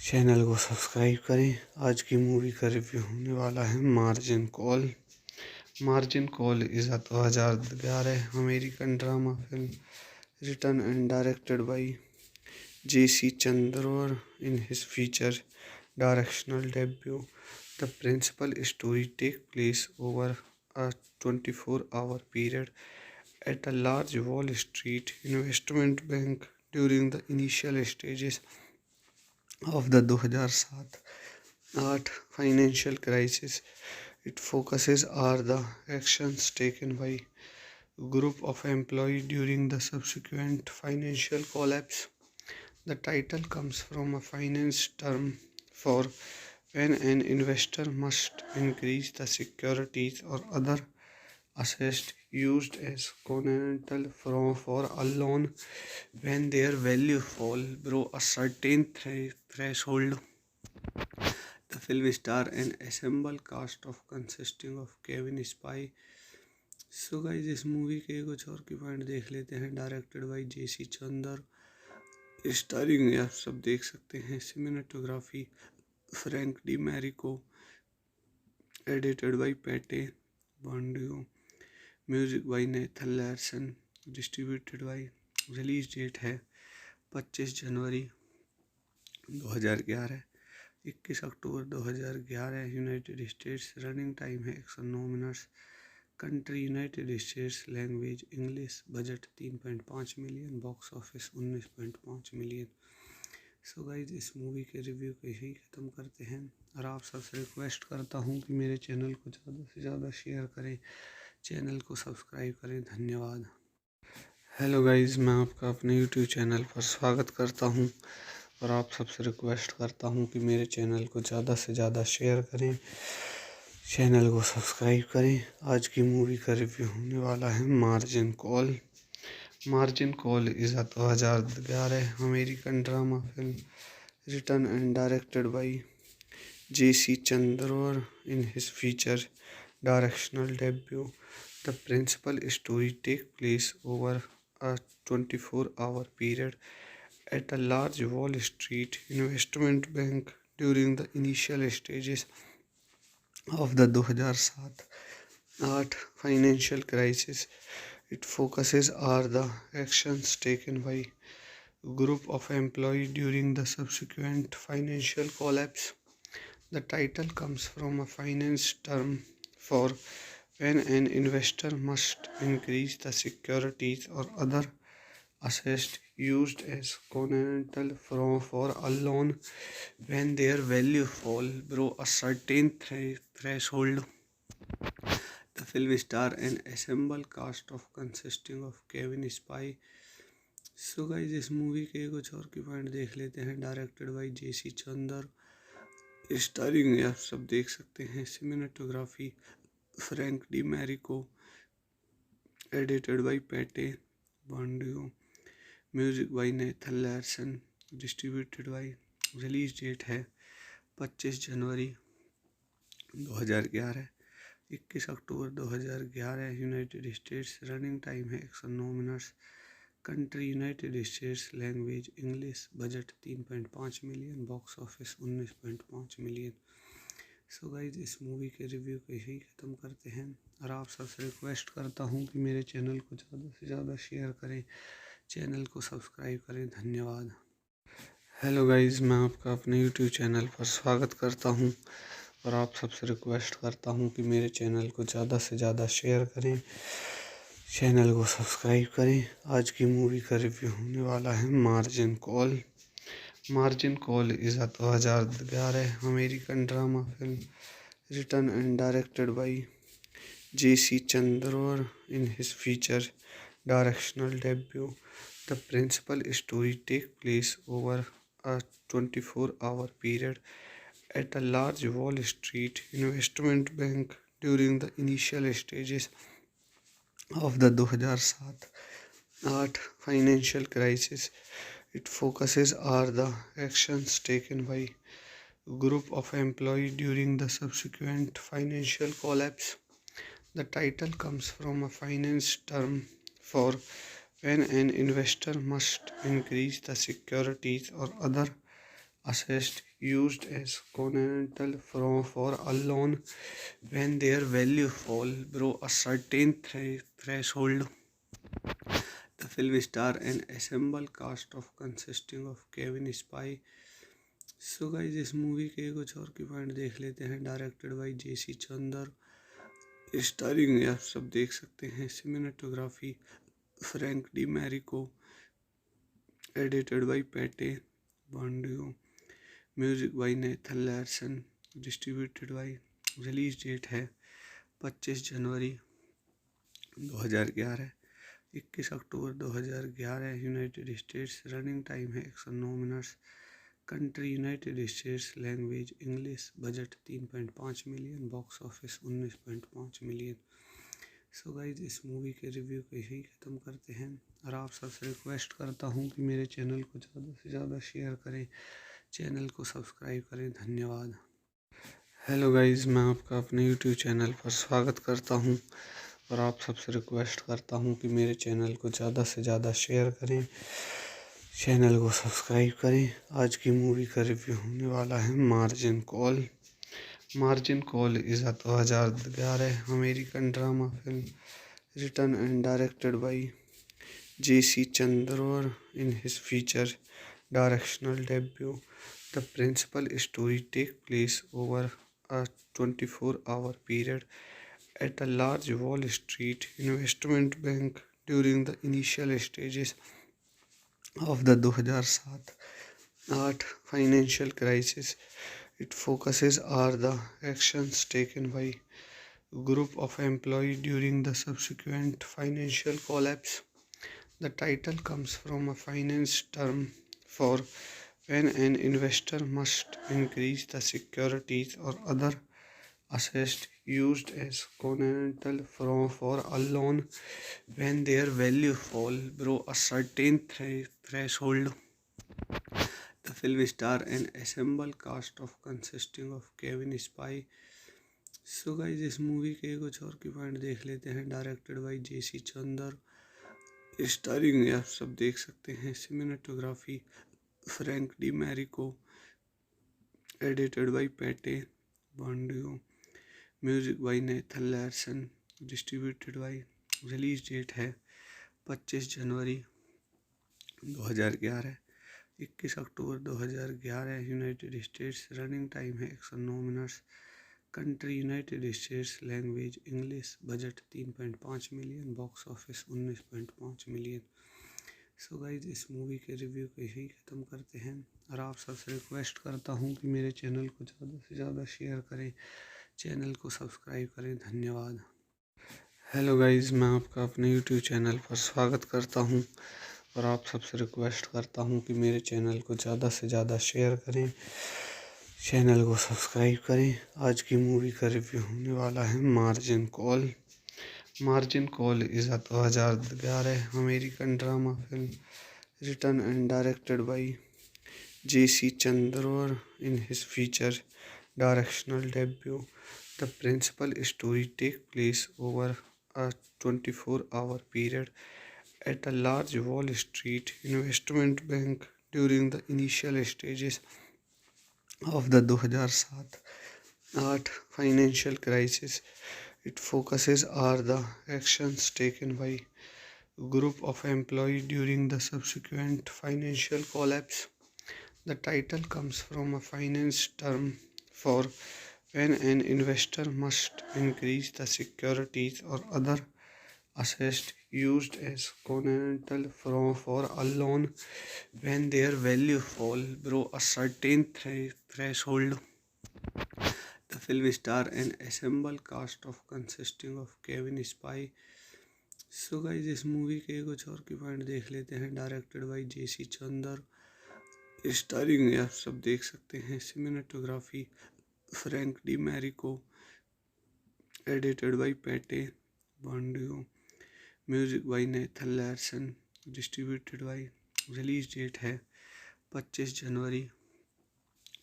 चैनल को सब्सक्राइब करें। आज की मूवी का रिव्यू होने वाला है margin call. Margin call is a 2011 American drama film written and directed by JC Chandor in his feature directional debut. The principal story takes place over a 24-hour period at a large Wall Street investment bank during the initial stages of the 2007-8 financial crisis. Its focuses are the actions taken by group of employees during the subsequent financial collapse. The title comes from a finance term for when an investor must increase the securities or other assets used as collateral for a loan when their value fall below a certain threshold. The film star an ensemble cast of consisting of Kevin Spacey. So guys इस movie के कुछ और की point देख लेते हैं। Directed by JC Chandor, starring आप सब देख सकते हैं cinematography Frank D Marico, edited by Pete बॉन्डियो, music by Nathan Larson, distributed by, release date है 25 जनवरी 2011, 21 अक्टूबर 2011 यूनाइटेड स्टेट्स। रनिंग टाइम है 109 minutes. Country United States, language English, budget 3.5 million, box office 19.5 million. So guys इस movie के review को यही ख़त्म करते हैं और आप सबसे रिक्वेस्ट करता हूँ कि मेरे चैनल को ज़्यादा से ज़्यादा शेयर करें, चैनल को सब्सक्राइब करें। धन्यवाद। हेलो गाइज, मैं आपका अपने यूट्यूब चैनल पर स्वागत करता हूँ और आप सबसे रिक्वेस्ट करता हूँ कि मेरे चैनल को ज़्यादा से ज़्यादा शेयर करें, चैनल को सब्सक्राइब करें। आज की मूवी का रिव्यू होने वाला है margin call. Margin call is a 2011 American drama film written and directed by JC Chandor in his feature directional debut. The principal story takes place over a 24-hour period at a large Wall Street investment bank during the initial stages of the 2007-8 financial crisis. Its focuses are the actions taken by group of employees during the subsequent financial collapse. The title comes from a finance term for when an investor must increase the securities or other assets used as collateral for a loan when their value fall below a certain threshold. The film star an ensemble cast of consisting of Kevin Spacey. So guys इस movie के कुछ और की point देख लेते हैं। Directed by JC Chandor, starring आप सब देख सकते हैं cinematography Frank D Marico, edited by Pete बॉन्डियो, music by Nathan Larson, distributed by. Release date है 25 जनवरी 2011, 21 अक्टूबर 2011 यूनाइटेड स्टेट्स। रनिंग टाइम है 109 minutes. Country United States. Language English. Budget 3.5 million. Box office 19.5 million. So guys इस movie के review को यही ख़त्म करते हैं और आप सबसे रिक्वेस्ट करता हूँ कि मेरे चैनल को ज़्यादा से ज़्यादा शेयर करें, चैनल को सब्सक्राइब करें। धन्यवाद। हेलो गाइज, मैं आपका अपने यूट्यूब चैनल पर स्वागत करता हूँ और आप सबसे रिक्वेस्ट करता हूँ कि मेरे चैनल को ज़्यादा से ज़्यादा शेयर करें, चैनल को सब्सक्राइब करें। आज की मूवी का रिव्यू होने वाला है margin call. Margin call is a 2011 American drama film written and directed by J.C. Chandor in his feature directional debut. The principal story takes place over a 24-hour period at a large Wall Street investment bank during the initial stages of the 2007-8 financial crisis. It focuses on the actions taken by a group of employees during the subsequent financial collapse. The title comes from a finance term for when an investor must increase the securities or other assets used as collateral for a loan when their value fall below a certain threshold. The film star an ensemble cast of consisting of Kevin Spacey. So guys इस movie के कुछ और की point देख लेते हैं। Directed by JC Chandor, starring आप सब देख सकते हैं cinematography Frank D Marico, edited by Pete बॉन्डियो, music by Nathan Larson, distributed by. Release date है 25 जनवरी 2011, 21 अक्टूबर 2011 यूनाइटेड स्टेट्स। रनिंग टाइम है 109 minutes. Country United States. Language English. Budget 3.5 million. Box office 19.5 million. So guys इस movie के review को यही ख़त्म करते हैं और आप सबसे रिक्वेस्ट करता हूँ कि मेरे चैनल को ज़्यादा से ज़्यादा शेयर करें, चैनल को सब्सक्राइब करें। धन्यवाद। हेलो गाइज, मैं आपका अपने यूट्यूब चैनल पर स्वागत करता हूँ और आप सबसे रिक्वेस्ट करता हूँ कि मेरे चैनल को ज़्यादा से ज़्यादा शेयर करें, चैनल को सब्सक्राइब करें। आज की मूवी का रिव्यू होने वाला है margin call. Margin call is a 2011 American drama film written and directed by J.C. Chandor in his feature directional debut. The principal story takes place over a 24-hour period at a large Wall Street investment bank during the initial stages of the 2007-8 financial crisis. It focuses on the actions taken by a group of employees during the subsequent financial collapse. The title comes from a finance term for when an investor must increase the securities or other assets used as collateral for a loan when their value fall below a certain threshold. The film star an ensemble cast of consisting of Kevin Spacey. So guys इस movie के कुछ और की point देख लेते हैं। Directed by JC Chandor, starring आप सब देख सकते हैं cinematography Frank D Marico, edited by Pete बॉन्डियो, music by Nathan Larson, distributed by. Release date है 25 जनवरी 2011, 21 अक्टूबर 2011 यूनाइटेड स्टेट्स। रनिंग टाइम है 109 minutes. Country United States. Language English. Budget 3.5 million. Box office 19.5 million. So guys इस movie के review को यही ख़त्म करते हैं और आप सबसे रिक्वेस्ट करता हूँ कि मेरे चैनल को ज़्यादा से ज़्यादा शेयर करें, चैनल को सब्सक्राइब करें। धन्यवाद। हेलो गाइज, मैं आपका अपने यूट्यूब चैनल पर स्वागत करता हूँ और आप सबसे रिक्वेस्ट करता हूँ कि मेरे चैनल को ज़्यादा से ज़्यादा शेयर करें, चैनल को सब्सक्राइब करें। आज की मूवी का रिव्यू होने वाला है margin call. Margin call is a 2011 American drama film written and directed by J.C. Chandler in his feature directional debut. The principal story takes place over a 24-hour period at a large Wall Street investment bank during the initial stages of the 2007-8 financial crisis. It focuses on the actions taken by a group of employees during the subsequent financial collapse. The title comes from a finance term for when an investor must increase the securities or other assets used as collateral for a loan when their value fall below a certain threshold. The film star an ensemble cast of consisting of Kevin Spacey. So guys इस movie के कुछ और की point देख लेते हैं। Directed by JC Chandor, starring आप सब देख सकते हैं। Cinematography Frank D Marico, edited by Pete बॉन्डियो, music by Nathan Larson, distributed by. Release date है 25 जनवरी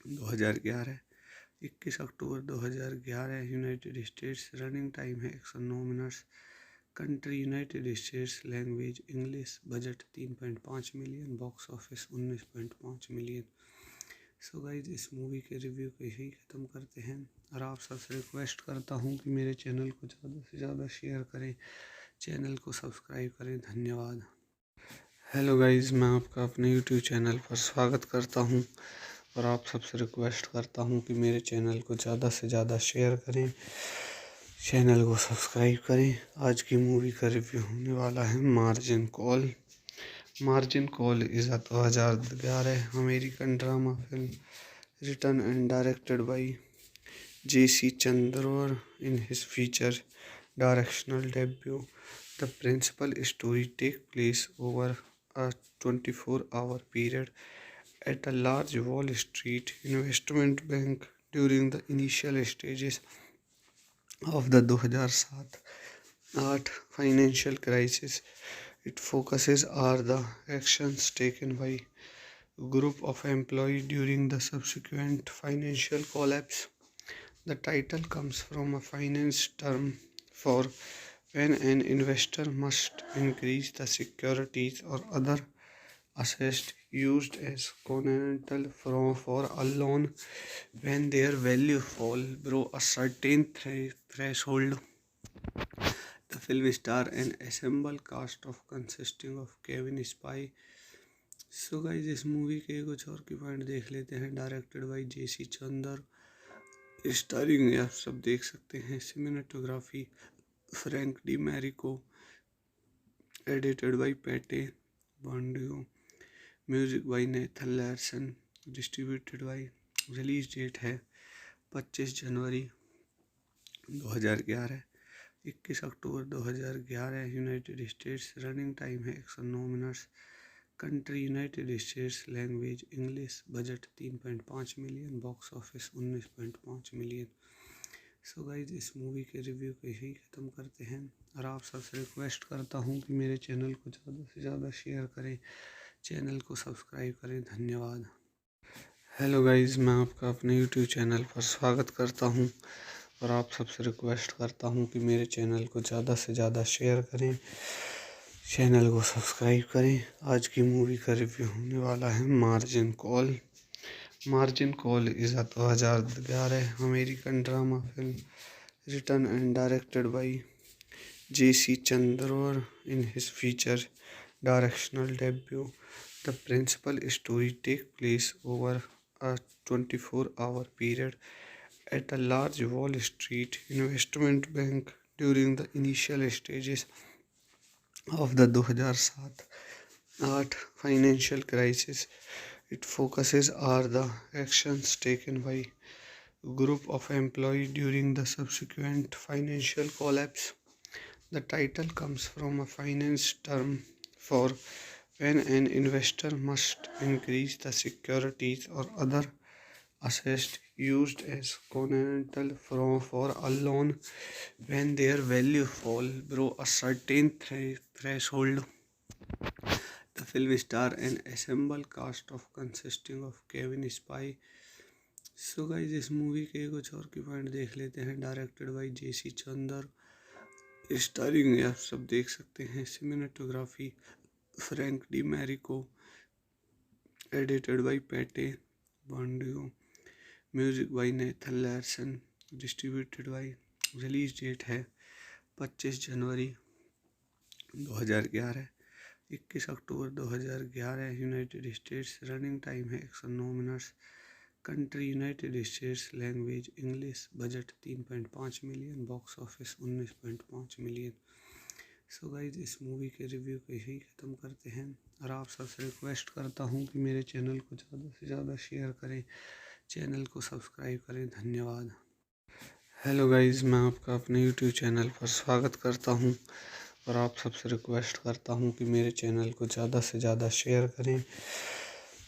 2011, 21 अक्टूबर 2011 यूनाइटेड स्टेट्स। रनिंग टाइम है 109 minutes. Country United States, language English, budget 3.5 million, box office 19.5 million. So guys इस movie के review को यही ख़त्म करते हैं और आप सबसे रिक्वेस्ट करता हूँ कि मेरे चैनल को ज़्यादा से ज़्यादा शेयर करें, चैनल को सब्सक्राइब करें। धन्यवाद। हेलो गाइज, मैं आपका अपने यूट्यूब चैनल पर स्वागत करता हूँ और आप सबसे रिक्वेस्ट करता हूँ कि मेरे चैनल को ज़्यादा से ज़्यादा शेयर करें, चैनल को सब्सक्राइब करें। आज की मूवी का रिव्यू होने वाला है margin call. Margin call is a 2011 American drama film written and directed by J.C. Chandler in his feature directional debut. The principal story takes place over a 24-hour period at a large Wall Street investment bank during the initial stages of the 2007-8 financial crisis. It focuses on the actions taken by a group of employees during the subsequent financial collapse. The title comes from a finance term for when an investor must increase the securities or other assets used as collateral for a loan when their value fall below a certain threshold. The film star an ensemble cast of consisting of Kevin Spacey. So guys इस movie के कुछ और की point देख लेते हैं। Directed by JC Chandor, starring आप सब देख सकते हैं। Cinematography Frank D Marico, edited by Pete बॉन्डियो, music by Nathan Larson, distributed by. Release date है 25 जनवरी 2011, 21 अक्टूबर 2011 यूनाइटेड स्टेट्स। रनिंग टाइम है 109 minutes. Country United States, language English, budget 3.5 million, box office 19.5 million. So guys इस movie के review को यही ख़त्म करते हैं और आप सबसे रिक्वेस्ट करता हूँ कि मेरे चैनल को ज़्यादा से ज़्यादा शेयर करें, चैनल को सब्सक्राइब करें। धन्यवाद। हेलो गाइज, मैं आपका अपने यूट्यूब चैनल पर स्वागत करता हूँ और आप सबसे रिक्वेस्ट करता हूँ कि मेरे चैनल को ज़्यादा से ज़्यादा शेयर करें, चैनल को सब्सक्राइब करें। आज की मूवी का रिव्यू होने वाला है margin call. Margin call is a 2011 American drama film written and directed by J.C. Chandler in his feature directional debut. The principal story takes place over a 24-hour period at a large Wall Street investment bank during the initial stages of the 2007-8 financial crisis. It focuses on the actions taken by a group of employees during the subsequent financial collapse. The title comes from a finance term for when an investor must increase the securities or other assets used as collateral for a loan when their value fall below a certain threshold. The film star an ensemble cast of consisting of Kevin Spacey. So guys इस movie के कुछ और की point देख लेते हैं। Directed by JC Chandor, starring आप सब देख सकते हैं। Cinematography Frank D Marico, edited by Pete बॉन्डियो, music by Nathan Larson, distributed by. Release date है 25 जनवरी 2011, 21 अक्टूबर 2011 यूनाइटेड स्टेट्स। रनिंग टाइम है 109 minutes. Country United States, language English, budget 3.5 million, box office 19.5 million. So guys इस movie के review को यही ख़त्म करते हैं और आप सबसे रिक्वेस्ट करता हूँ कि मेरे चैनल को ज़्यादा से ज़्यादा शेयर करें, चैनल को सब्सक्राइब करें। धन्यवाद। हेलो गाइज, मैं आपका अपने यूट्यूब चैनल पर स्वागत करता हूँ और आप सबसे रिक्वेस्ट करता हूँ कि मेरे चैनल को ज़्यादा से ज़्यादा शेयर करें,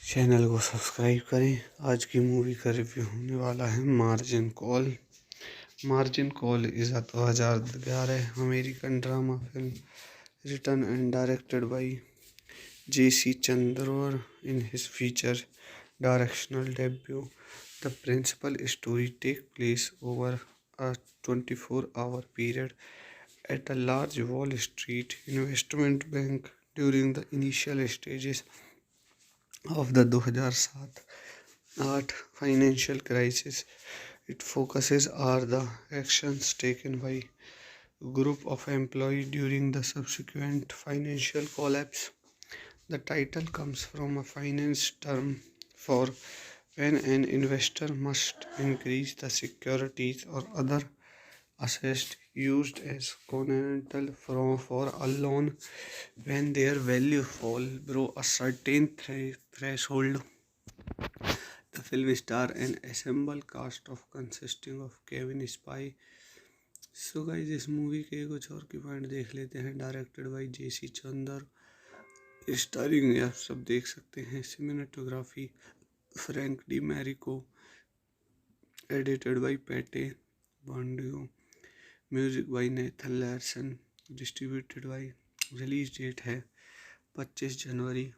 चैनल को सब्सक्राइब करें। आज की मूवी का रिव्यू होने वाला है margin call. Margin call is a 2011 American drama film written and directed by J.C. Chandor in his feature directional debut. The principal story takes place over a 24-hour period at a large Wall Street investment bank during the initial stages of the 2007-8 financial crisis. It focuses on the actions taken by a group of employees during the subsequent financial collapse. The title comes from a finance term for when an investor must increase the securities or other assets used as collateral for a loan when their value fall below a certain threshold. The film star an ensemble cast of consisting of Kevin Spacey. So guys इस movie के कुछ और की point देख लेते हैं। Directed by JC Chandor, starring आप सब देख सकते हैं। Cinematography Frank D Marico, edited by Pete बॉन्डियो, music by Nathan Larson, distributed by. Release date है 25 जनवरी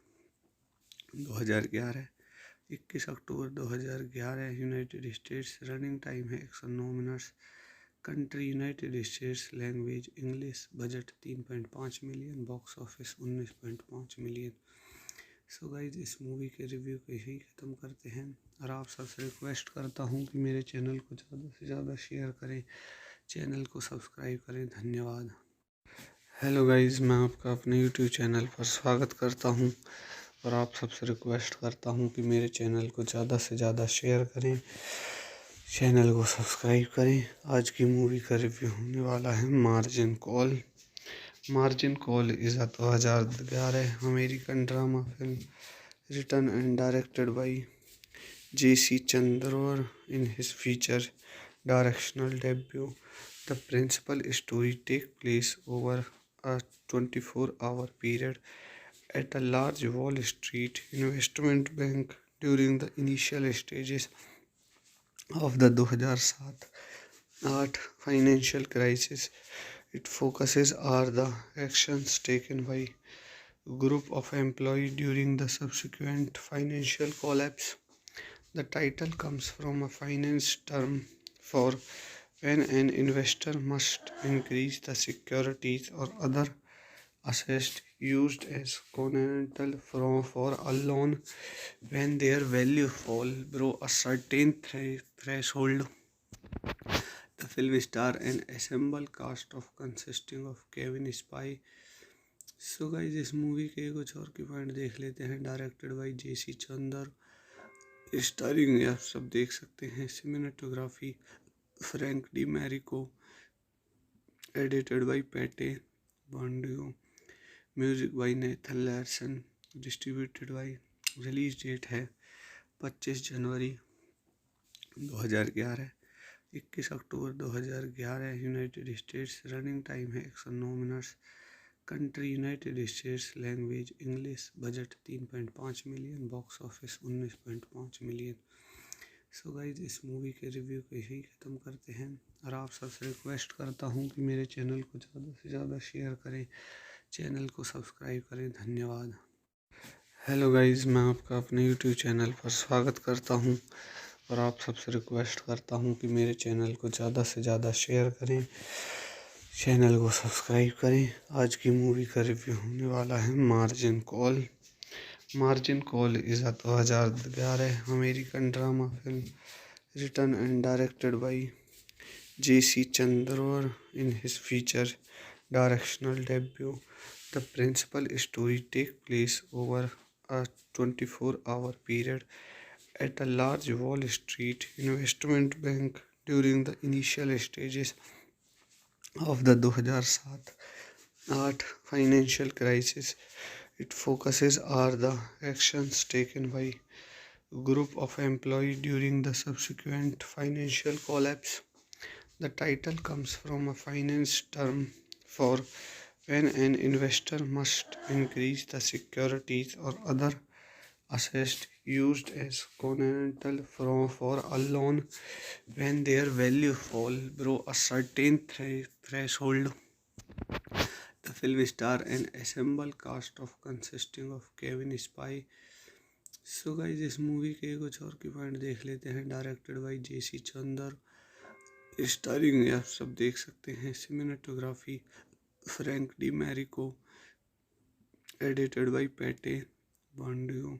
2011, 21 अक्टूबर 2011 यूनाइटेड स्टेट्स। रनिंग टाइम है 109 minutes. Country United States, language English, budget 3.5 million, box office 19.5 million. So guys इस movie के review को यही ख़त्म करते हैं और आप सबसे रिक्वेस्ट करता हूँ कि मेरे चैनल को ज़्यादा से ज़्यादा शेयर करें, चैनल को सब्सक्राइब करें। धन्यवाद। हेलो गाइज, मैं आपका अपने यूट्यूब चैनल पर स्वागत करता हूँ और आप सबसे रिक्वेस्ट करता हूँ कि मेरे चैनल को ज़्यादा से ज़्यादा शेयर करें, चैनल को सब्सक्राइब करें। आज की मूवी का रिव्यू होने वाला है margin call. Margin call is a 2011 American drama film written and directed by J.C. Chandor in his feature directional debut. The principal story takes place over a 24-hour period at a large Wall Street investment bank during the initial stages of the 2007-8 financial crisis. It focuses on the actions taken by a group of employees during the subsequent financial collapse. The title comes from a finance term for when an investor must increase the securities or other assets used as collateral for a loan when their value fall below a certain threshold. The film star an ensemble cast of consisting of Kevin Spacey. So guys इस movie के कुछ और की point देख लेते हैं। Directed by JC Chandor, starring आप सब देख सकते हैं। Cinematography Frank D Marico, edited by Pete बॉन्डियो, music by Nathan Larson, distributed by. Release date है 25 जनवरी 2011, 21 अक्टूबर 2011 यूनाइटेड स्टेट्स। रनिंग टाइम है 109 minutes. Country United States, language English, budget 3.5 million, box office 19.5 million. So guys इस movie के review को यही ख़त्म करते हैं और आप सबसे रिक्वेस्ट करता हूँ कि मेरे चैनल को ज़्यादा से ज़्यादा शेयर करें, चैनल को सब्सक्राइब करें। धन्यवाद। हेलो गाइज, मैं आपका अपने यूट्यूब चैनल पर स्वागत करता हूँ और आप सबसे रिक्वेस्ट करता हूँ कि मेरे चैनल को ज़्यादा से ज़्यादा शेयर करें, चैनल को सब्सक्राइब करें। आज की मूवी का रिव्यू होने वाला है margin call. Margin call is a 2011 American drama film written and directed by J.C. Chandor in his feature directional debut. The principal story takes place over a 24-hour period at a large Wall Street investment bank during the initial stages of the 2007-8 financial crisis. It focuses on the actions taken by group of employees during the subsequent financial collapse. The title comes from a finance term for when an investor must increase the securities or other assets used as collateral for a loan when their value fall below a certain threshold. The film stars an ensemble cast of consisting of Kevin Spacey. So guys इस movie के कुछ और की point देख लेते हैं। Directed by JC Chandor, starring आप सब देख सकते हैं। Cinematography Frank D Marico, edited by Pete बॉन्डियो,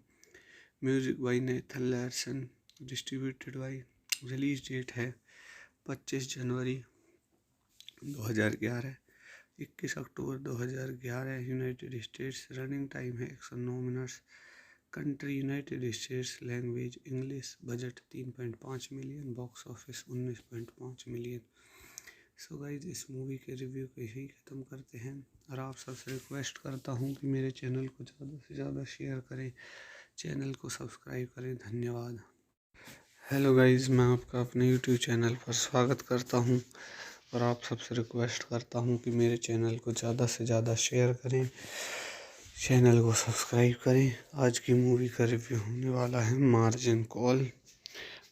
music by Nathan Larson, distributed by. Release date है 25 जनवरी 2011, 21 अक्टूबर 2011 यूनाइटेड स्टेट्स। रनिंग टाइम है 109 minutes. Country United States, language English, budget 3.5 million, box office 19.5 million. So guys इस movie के review को यही ख़त्म करते हैं और आप सबसे रिक्वेस्ट करता हूँ कि मेरे चैनल को ज़्यादा से ज़्यादा शेयर करें, चैनल को सब्सक्राइब करें। धन्यवाद। हेलो गाइज, मैं आपका अपने यूट्यूब चैनल पर स्वागत करता हूँ और आप सबसे रिक्वेस्ट करता हूँ कि मेरे चैनल को ज़्यादा से ज़्यादा शेयर करें, चैनल को सब्सक्राइब करें। आज की मूवी का रिव्यू होने वाला है margin call.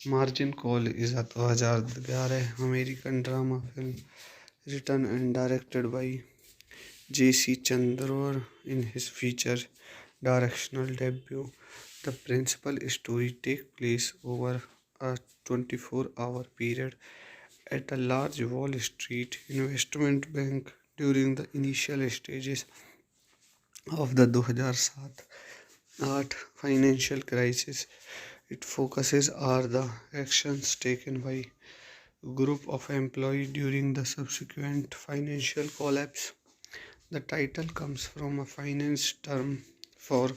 Margin call is a 2011 American drama film written and directed by J.C. Chandor in his feature directional debut. The principal story takes place over a 24-hour period at a large Wall Street investment bank during the initial stages of the 2007-8 financial crisis. It focuses on the actions taken by group of employees during the subsequent financial collapse. The title comes from a finance term for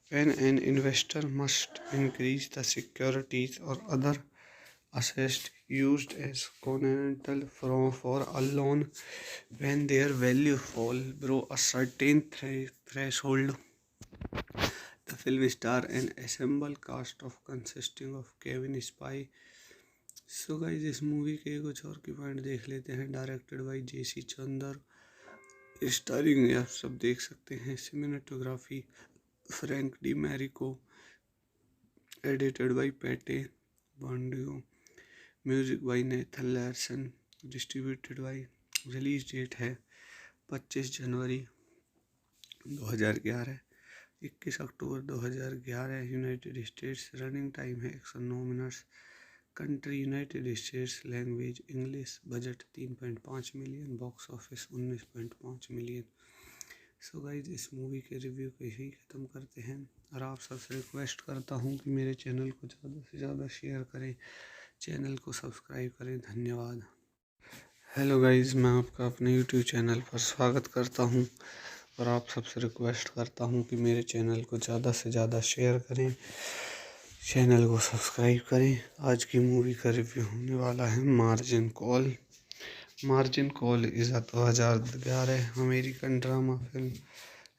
when an investor must increase the securities or other assets used as collateral for a loan when their value fall below a certain threshold. The film stars an ensemble cast of consisting of Kevin Spacey. So guys इस movie के कुछ और की point देख लेते हैं। Directed by JC Chandor, starring आप सब देख सकते हैं। Cinematography Frank D Marico, edited by Pete बॉन्डियो, music by Nathan Larson, distributed by. Release date है 25 जनवरी 2011, 21 अक्टूबर 2011 यूनाइटेड स्टेट्स। रनिंग टाइम है 109 minutes. Country United States, language English, budget 3.5 million, box office 19.5 million. So guys इस movie के review को यही ख़त्म करते हैं और आप सबसे रिक्वेस्ट करता हूँ कि मेरे चैनल को ज़्यादा से ज़्यादा शेयर करें, चैनल को सब्सक्राइब करें। धन्यवाद। हेलो गाइज, मैं आपका अपने यूट्यूब चैनल पर स्वागत करता हूँ और आप सबसे रिक्वेस्ट करता हूँ कि मेरे चैनल को ज़्यादा से ज़्यादा शेयर करें, चैनल को सब्सक्राइब करें। आज की मूवी का रिव्यू होने वाला है margin call. Margin call is a 2011 American drama film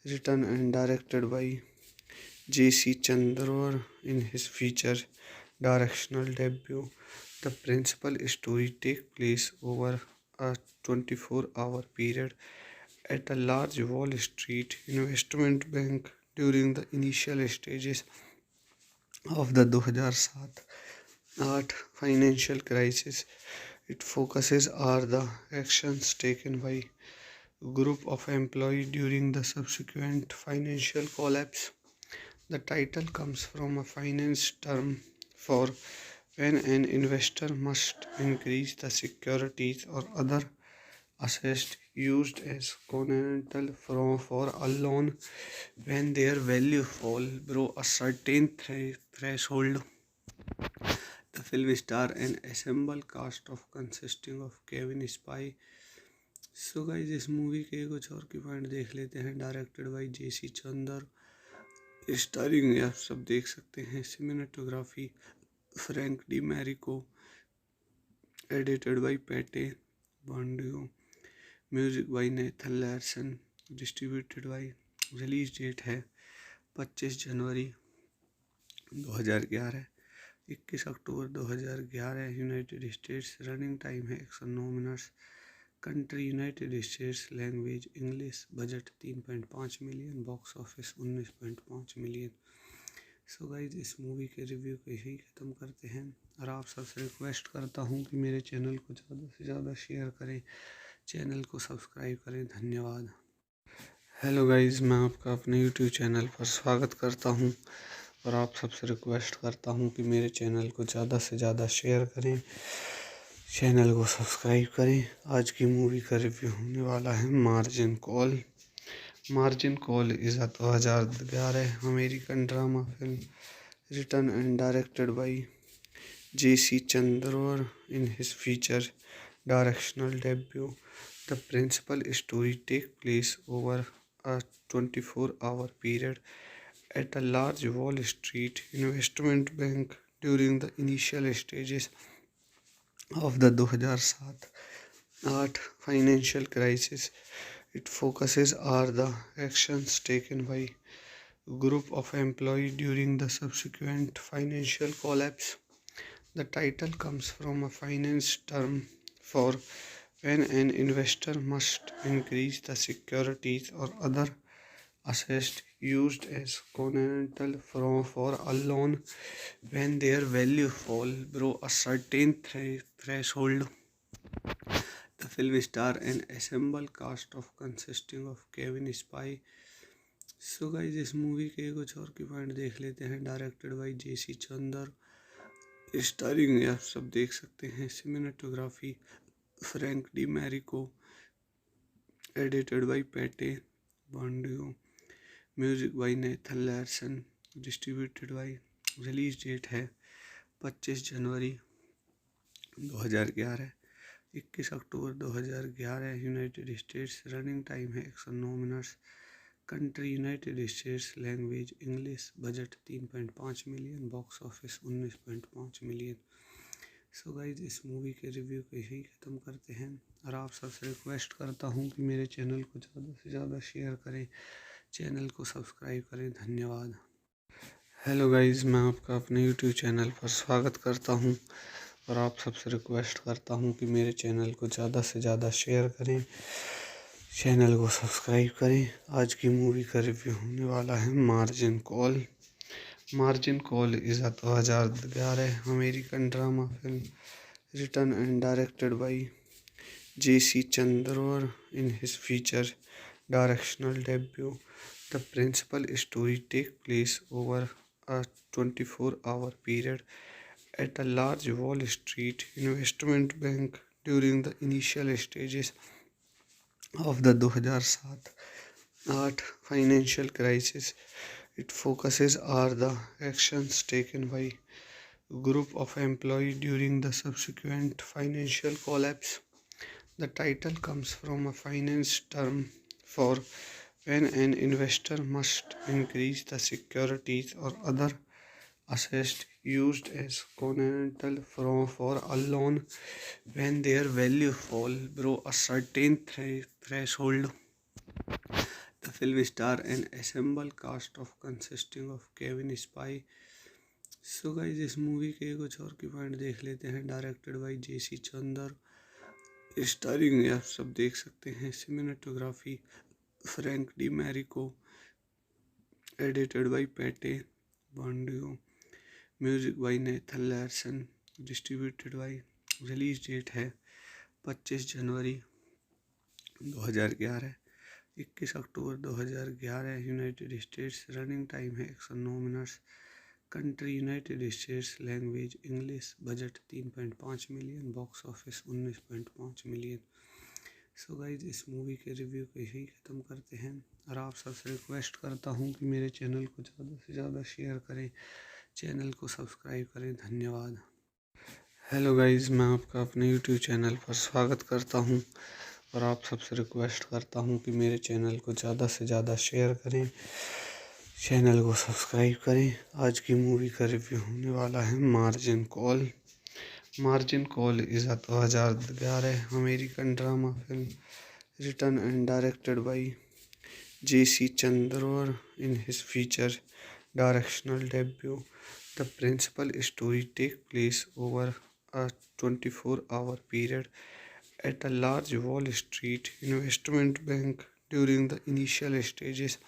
written and directed by J.C. Chandor in his feature directional debut. The principal story takes place over a 24-hour period at a large Wall Street investment bank during the initial stages of the 2007 8. Financial crisis. It focuses are the actions taken by group of employee during the subsequent financial collapse. The title comes from a finance term for when an investor must increase the securities or other assets used as collateral for a loan when their value fall below a certain threshold. The film star an ensemble cast of consisting of Kevin Spacey. So guys इस movie के कुछ और की point देख लेते हैं। Directed by JC Chandor, starring आप सब देख सकते हैं cinematography Frank D Marico, edited by Pete बॉन्डियो, music by Nathan Larson, distributed by, release date है 25 जनवरी 2011, 21 अक्टूबर 2011 यूनाइटेड स्टेट्स। रनिंग टाइम है 109 minutes. Country United States, language English, budget 3.5 million, box office 19.5 million. So guys इस movie के review को यही ख़त्म करते हैं और आप सबसे रिक्वेस्ट करता हूँ कि मेरे चैनल को ज़्यादा से ज़्यादा शेयर करें, चैनल को सब्सक्राइब करें। धन्यवाद। हेलो गाइज, मैं आपका अपने यूट्यूब चैनल पर स्वागत करता हूँ और आप सबसे रिक्वेस्ट करता हूँ कि मेरे चैनल को ज़्यादा से ज़्यादा शेयर करें, चैनल को सब्सक्राइब करें। आज की मूवी का रिव्यू होने वाला है margin call. Margin call is a 2011 American drama film written and directed by J.C. Chandor in his feature directional debut. The principal story takes place over a 24-hour period at a large Wall Street investment bank during the initial stages of the 2007-8 financial crisis. It focuses are the actions taken by group of employees during the subsequent financial collapse. The title comes from a finance term for when an investor must increase the securities or other assets used as collateral for a loan when their value fall below a certain threshold. The film star an ensemble cast of consisting of Kevin Spacey. So guys इस movie के कुछ और की point देख लेते हैं। Directed by JC Chandor, starring आप सब देख सकते हैं cinematography Frank D Marico, edited by Pete बॉन्डियो, music by Nathan Larson, distributed by, release date है 25 जनवरी 2011, 21 अक्टूबर 2011 यूनाइटेड स्टेट्स। रनिंग टाइम है 109 minutes. Country United States, language English, budget 3.5 million, box office 19.5 million. So guys इस movie के review को यही ख़त्म करते हैं और आप सबसे रिक्वेस्ट करता हूँ कि मेरे चैनल को ज़्यादा से ज़्यादा शेयर करें, चैनल को सब्सक्राइब करें। धन्यवाद। हेलो गाइज, मैं आपका अपने यूट्यूब चैनल पर स्वागत करता हूँ और आप सबसे रिक्वेस्ट करता हूँ कि मेरे चैनल को ज़्यादा से ज़्यादा शेयर करें, चैनल को सब्सक्राइब करें। आज की मूवी का रिव्यू होने वाला है margin call. Margin call is a 2011 American drama film written and directed by J.C. Chandor in his feature directional debut. The principal story takes place over a 24-hour period at a large Wall Street investment bank during the initial stages of the 2007-8 financial crisis. It focuses are the actions taken by group of employees during the subsequent financial collapse. The title comes from a finance term for when an investor must increase the securities or other assets used as collateral for a loan when their value fall below a certain threshold. The film star an ensemble cast of consisting of Kevin Spacey. So guys इस movie के कुछ और की point देख लेते हैं। Directed by JC Chandor, starring आप सब देख सकते हैं cinematography Frank D Marico, edited by Pete बॉन्डियो, music by Nathan Larson, distributed by, release date है 25 जनवरी 2011, 21 अक्टूबर 2011, यूनाइटेड स्टेट्स, रनिंग टाइम है 109 minutes, country United States, language English, budget 3.5 million, box office 19.5 million. So guys इस movie के review को यहीं ख़त्म करते हैं और आप सबसे रिक्वेस्ट करता हूँ कि मेरे चैनल को ज़्यादा से ज़्यादा शेयर करें, चैनल को सब्सक्राइब करें। धन्यवाद। हेलो गाइज, मैं आपका अपने यूट्यूब चैनल पर स्वागत करता हूं और आप सबसे रिक्वेस्ट करता हूं कि मेरे चैनल को ज़्यादा से ज़्यादा शेयर करें, चैनल को सब्सक्राइब करें। आज की मूवी का रिव्यू होने वाला है margin call. Margin call is a 2011 American drama film written and directed by J.C. Chandler in his feature directional debut. The principal story takes place over a 24-hour period at a large Wall Street investment bank during the initial stages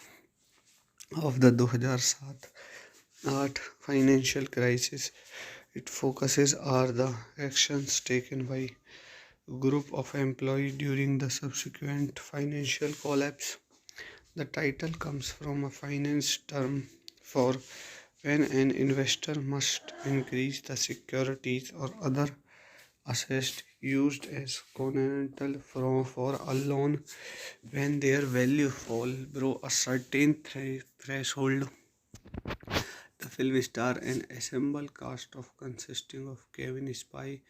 of the 2007-8 financial crisis. It focuses on the actions taken by a group of employees during the subsequent financial collapse. The title comes from a finance term for when an investor must increase the securities or other assets used as collateral for a loan when their value fall below a certain threshold. The film star an ensemble cast of consisting of Kevin Spacey.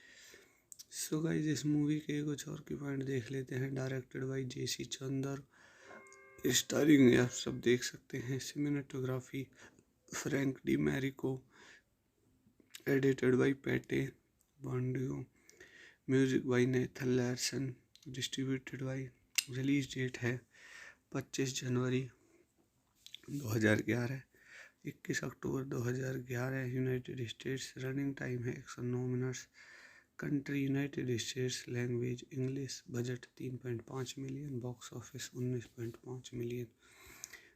So guys इस movie के कुछ और की point देख लेते हैं। Directed by JC Chandor, starring आप सब देख सकते हैं। Cinematography Frank D Marico, edited by Pete बॉन्डियो, music by Nathan Larson, distributed by, release date है 25 जनवरी 2011, 21 अक्टूबर 2011, यूनाइटेड स्टेट्स, रनिंग टाइम है 109 minutes, country United States, language English, budget 3.5 million, box office 19.5 million.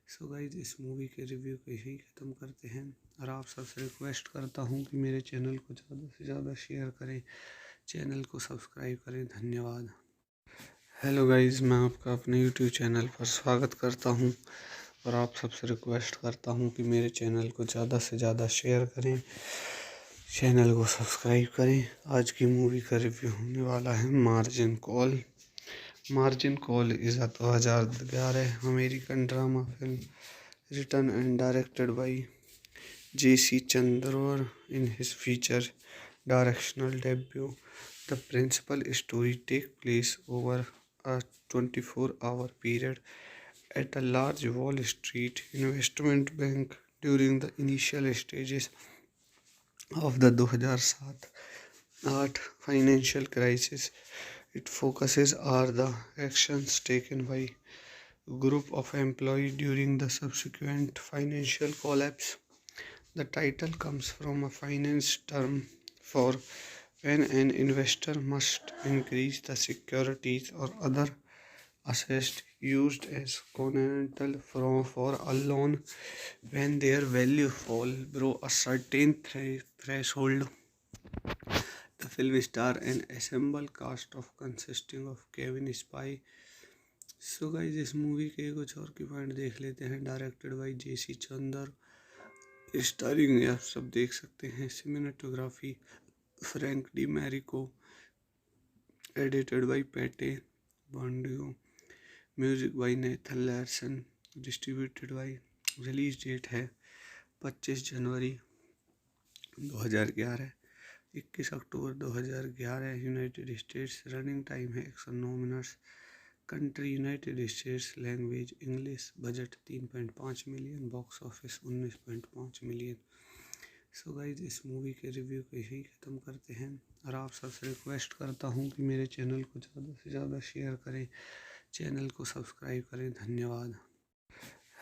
So guys इस movie के review को यहीं ख़त्म करते हैं और आप सबसे रिक्वेस्ट करता हूँ कि मेरे चैनल को ज़्यादा से ज़्यादा शेयर करें, चैनल को सब्सक्राइब करें। धन्यवाद। हेलो गाइज, मैं आपका अपने यूट्यूब चैनल पर स्वागत करता हूँ और आप सबसे रिक्वेस्ट करता हूँ कि मेरे चैनल को ज़्यादा से ज़्यादा शेयर करें, चैनल को सब्सक्राइब करें। आज की मूवी का रिव्यू होने वाला है margin call. Margin call is a 2011 American drama film written and directed by J.C. Chandler in his feature directional debut. The principal story takes place over a 24-hour period at a large Wall Street investment bank during the initial stages of the 2007-8 financial crisis. It focuses on the actions taken by a group of employees during the subsequent financial collapse. The title comes from a finance term for when an investor must increase the securities or other assets used as collateral for a loan when their value fall below a certain threshold. The film star an ensemble cast of consisting of Kevin Spacey. So guys इस movie के कुछ और की point देख लेते हैं। Directed by JC Chandor, starring आप सब देख सकते हैं। Cinematography Frank D Marico, edited by Pete बॉन्डियो, music by Nathan Larson, distributed by, release date है 25 जनवरी 2011, 21 अक्टूबर 2011, यूनाइटेड स्टेट्स, रनिंग टाइम है 109 minutes, country United States, language English, budget 3.5 million, box office 19.5 million. So guys इस movie के review को यहीं ख़त्म करते हैं और आप सबसे रिक्वेस्ट करता हूँ कि मेरे चैनल को ज़्यादा से ज़्यादा शेयर करें, चैनल को सब्सक्राइब करें। धन्यवाद।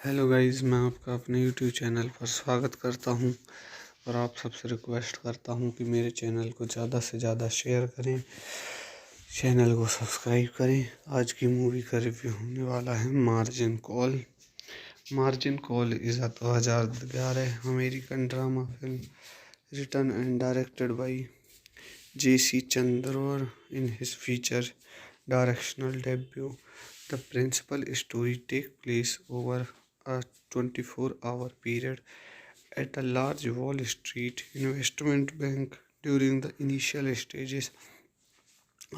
हेलो गाइज, मैं आपका अपने यूट्यूब चैनल पर स्वागत करता हूँ और आप सबसे रिक्वेस्ट करता हूँ कि मेरे चैनल को ज़्यादा से ज़्यादा शेयर करें, चैनल को सब्सक्राइब करें। आज की मूवी का रिव्यू होने वाला है margin call. Margin call is a 2011 American drama film written and directed by J.C. Chandra in his feature directional debut. The principal story takes place over a 24-hour period at a large Wall Street investment bank during the initial stages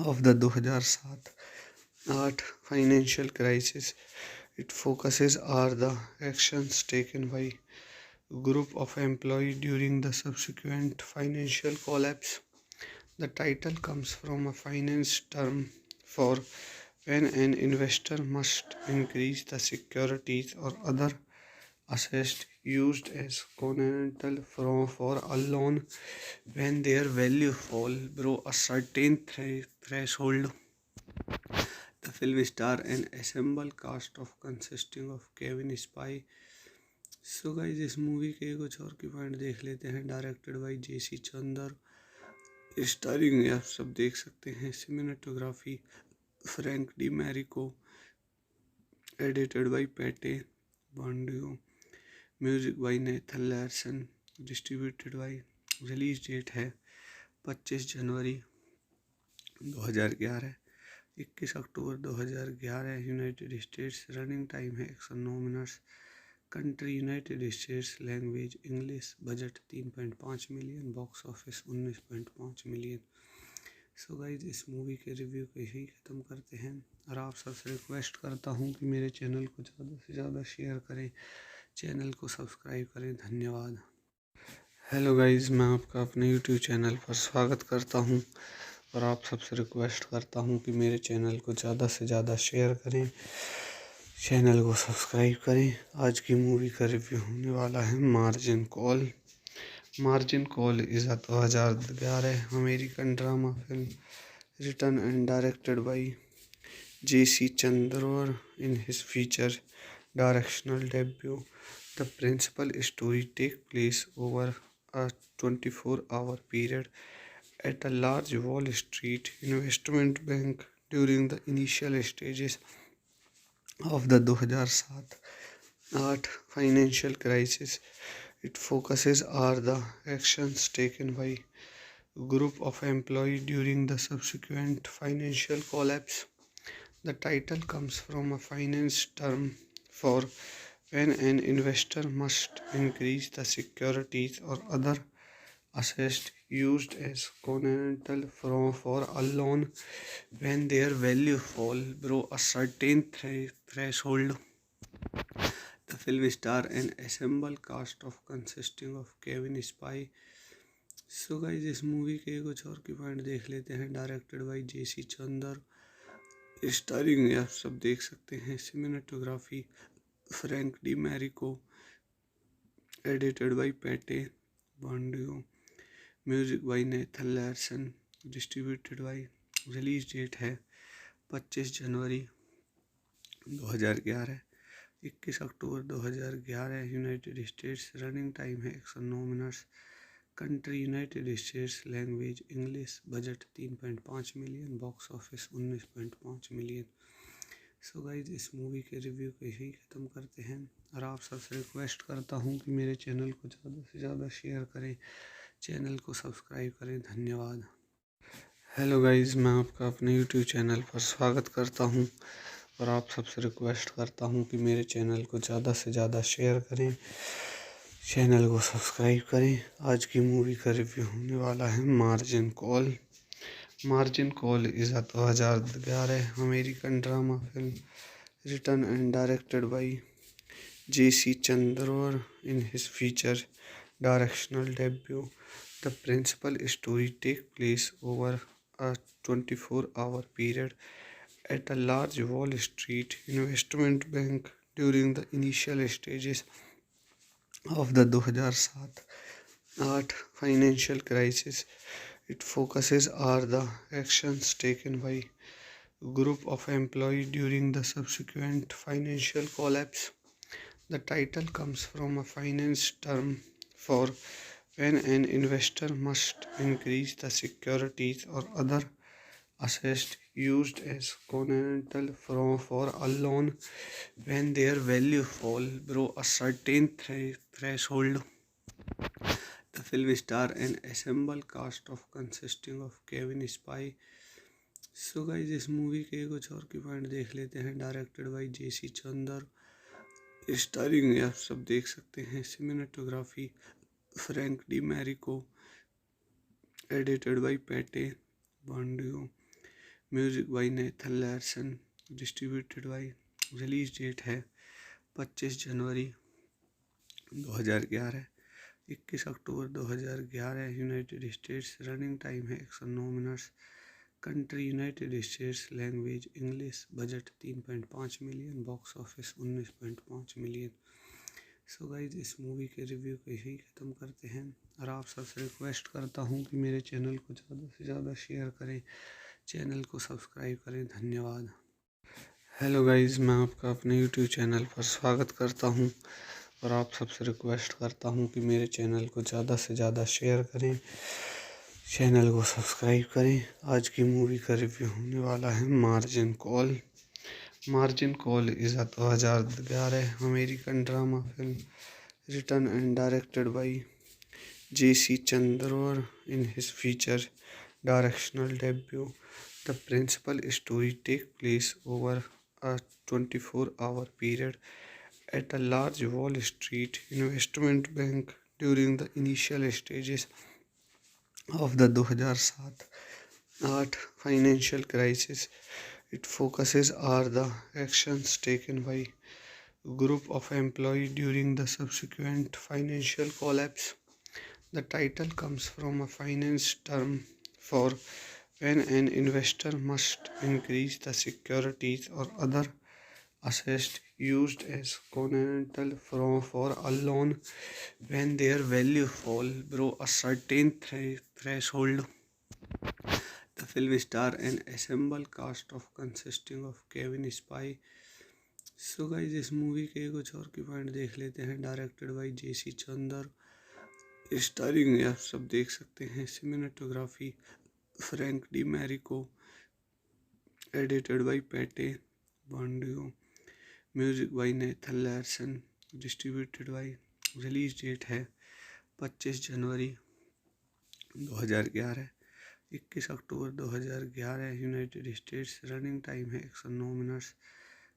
of the 2007-8 financial crisis. It focuses on the actions taken by group of employees during the subsequent financial collapse. The title comes from a finance term for when an investor must increase the securities or other assets used as collateral for a loan when their value fall below a certain threshold. The film star an ensemble cast of consisting of Kevin Spacey. So guys इस movie के कुछ और की point देख लेते हैं। Directed by JC Chandor, starring आप सब देख सकते हैं cinematography Frank D Marico, edited by Pete बॉन्डियो, music by Nathan Larson, distributed by, release date है 25 जनवरी 2011, 21 अक्टूबर 2011 यूनाइटेड स्टेट्स। रनिंग टाइम है 109 minutes. Country United States, language English, budget 3.5 million, box office 19.5 million. So guys इस movie के review को यही ख़त्म करते हैं और आप सबसे रिक्वेस्ट करता हूँ कि मेरे चैनल को ज़्यादा से ज़्यादा शेयर करें, चैनल को सब्सक्राइब करें। धन्यवाद। हेलो गाइज, मैं आपका अपने यूट्यूब चैनल पर स्वागत करता हूँ और आप सबसे रिक्वेस्ट करता हूँ कि मेरे चैनल को ज़्यादा से ज़्यादा शेयर करें, चैनल को सब्सक्राइब करें। आज की मूवी का रिव्यू होने वाला है margin call. Margin call is a 2011 American drama film written and directed by J.C. Chandra in his feature directional debut. The principal story takes place over a 24-hour period at a large Wall Street investment bank during the initial stages of the 2007-8 financial crisis. It focuses on the actions taken by group of employees during the subsequent financial collapse. The title comes from a finance term for when an investor must increase the securities or other assets used as collateral for a loan when their value fall below a certain threshold. The film star an ensemble cast of consisting of Kevin Spacey. So guys इस movie के कुछ और की point देख लेते हैं। Directed by JC Chandor, starring आप सब देख सकते हैं cinematography Frank D Marico, edited by Pete बॉन्डियो, music by Nathan Larson, distributed by, release date है 25 जनवरी 2011, 21 अक्टूबर 2011 यूनाइटेड स्टेट्स। रनिंग टाइम है 109 minutes. Country United States, language English, budget 3.5 million, box office 19.5 million. So guys इस movie के review को यही ख़त्म करते हैं और आप सबसे रिक्वेस्ट करता हूँ कि मेरे चैनल को ज़्यादा से ज़्यादा शेयर करें, चैनल को सब्सक्राइब करें। धन्यवाद। हेलो गाइज, मैं आपका अपने यूट्यूब चैनल पर स्वागत करता हूँ और आप सबसे रिक्वेस्ट करता हूँ कि मेरे चैनल को ज़्यादा से ज़्यादा शेयर करें, चैनल को सब्सक्राइब करें। आज की मूवी का रिव्यू होने वाला है margin call. Margin call is a 2011 American drama film written and directed by J.C. Chandra in his feature directional debut. The principal story takes place over a 24-hour period at a large Wall Street investment bank during the initial stages of the 2007-8 financial crisis. It focuses on the actions taken by group of employees during the subsequent financial collapse. The title comes from a finance term for when an investor must increase the securities or other assets used as collateral for a loan when their value fall below a certain threshold. The film star an assemble cast of consisting of Kevin Spacey. So guys इस movie के कुछ और की point देख लेते हैं। Directed by JC Chandor, starring आप सब देख सकते हैं। Cinematography Frank D Marico, edited by Pete बॉन्डियो, music by Nathan Larson, distributed by. Release date है 25 जनवरी 2011, 21 अक्टूबर 2011 यूनाइटेड स्टेट्स। रनिंग टाइम है 109 minutes. Country United States. Language English. Budget 3.5 million. Box office 19.5 million. So guys इस movie के review को यही ख़त्म करते हैं और आप सबसे रिक्वेस्ट करता हूँ कि मेरे चैनल को ज़्यादा से ज़्यादा शेयर करें, चैनल को सब्सक्राइब करें। धन्यवाद। हेलो गाइज, मैं आपका अपने यूट्यूब चैनल पर स्वागत करता हूँ और आप सबसे रिक्वेस्ट करता हूँ कि मेरे चैनल को ज़्यादा से ज़्यादा शेयर करें, चैनल को सब्सक्राइब करें। आज की मूवी का रिव्यू होने वाला है margin call. Margin call is a 2011 American drama film written and directed by J.C. Chandor in his feature directional debut. The principal story takes place over a 24-hour period at a large Wall Street investment bank during the initial stages of the 2007-8 financial crisis. It focuses on the actions taken by a group of employees during the subsequent financial collapse. The title comes from a finance term for when an investor must increase the securities or other assets used as collateral for a loan when their value fall below a certain threshold. The film star an assemble cast of consisting of Kevin Spacey. So guys इस movie के कुछ और की point देख लेते हैं। Directed by JC Chandor, starring आप सब देख सकते हैं। Cinematography Frank D Marico, edited by Pete बॉन्डियो, music by Nathan Larson, distributed by. Release date है 25 जनवरी 2011, 21 अक्टूबर 2011 यूनाइटेड स्टेट्स। रनिंग टाइम है 109 minutes.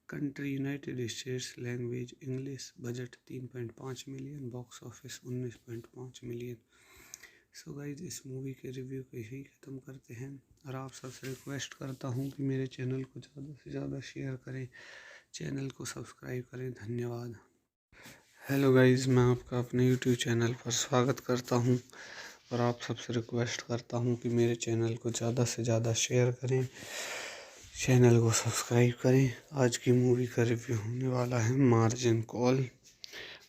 Country United States. Language English. Budget 3.5 million. Box office 19.5 million. So guys इस movie के review को यही ख़त्म करते हैं और आप सबसे रिक्वेस्ट करता हूँ कि मेरे चैनल को ज़्यादा से ज़्यादा शेयर करें, चैनल को सब्सक्राइब करें। धन्यवाद। हेलो गाइज, मैं आपका अपने यूट्यूब चैनल पर स्वागत करता हूँ और आप सबसे रिक्वेस्ट करता हूँ कि मेरे चैनल को ज़्यादा से ज़्यादा शेयर करें, चैनल को सब्सक्राइब करें। आज की मूवी का रिव्यू होने वाला है margin call.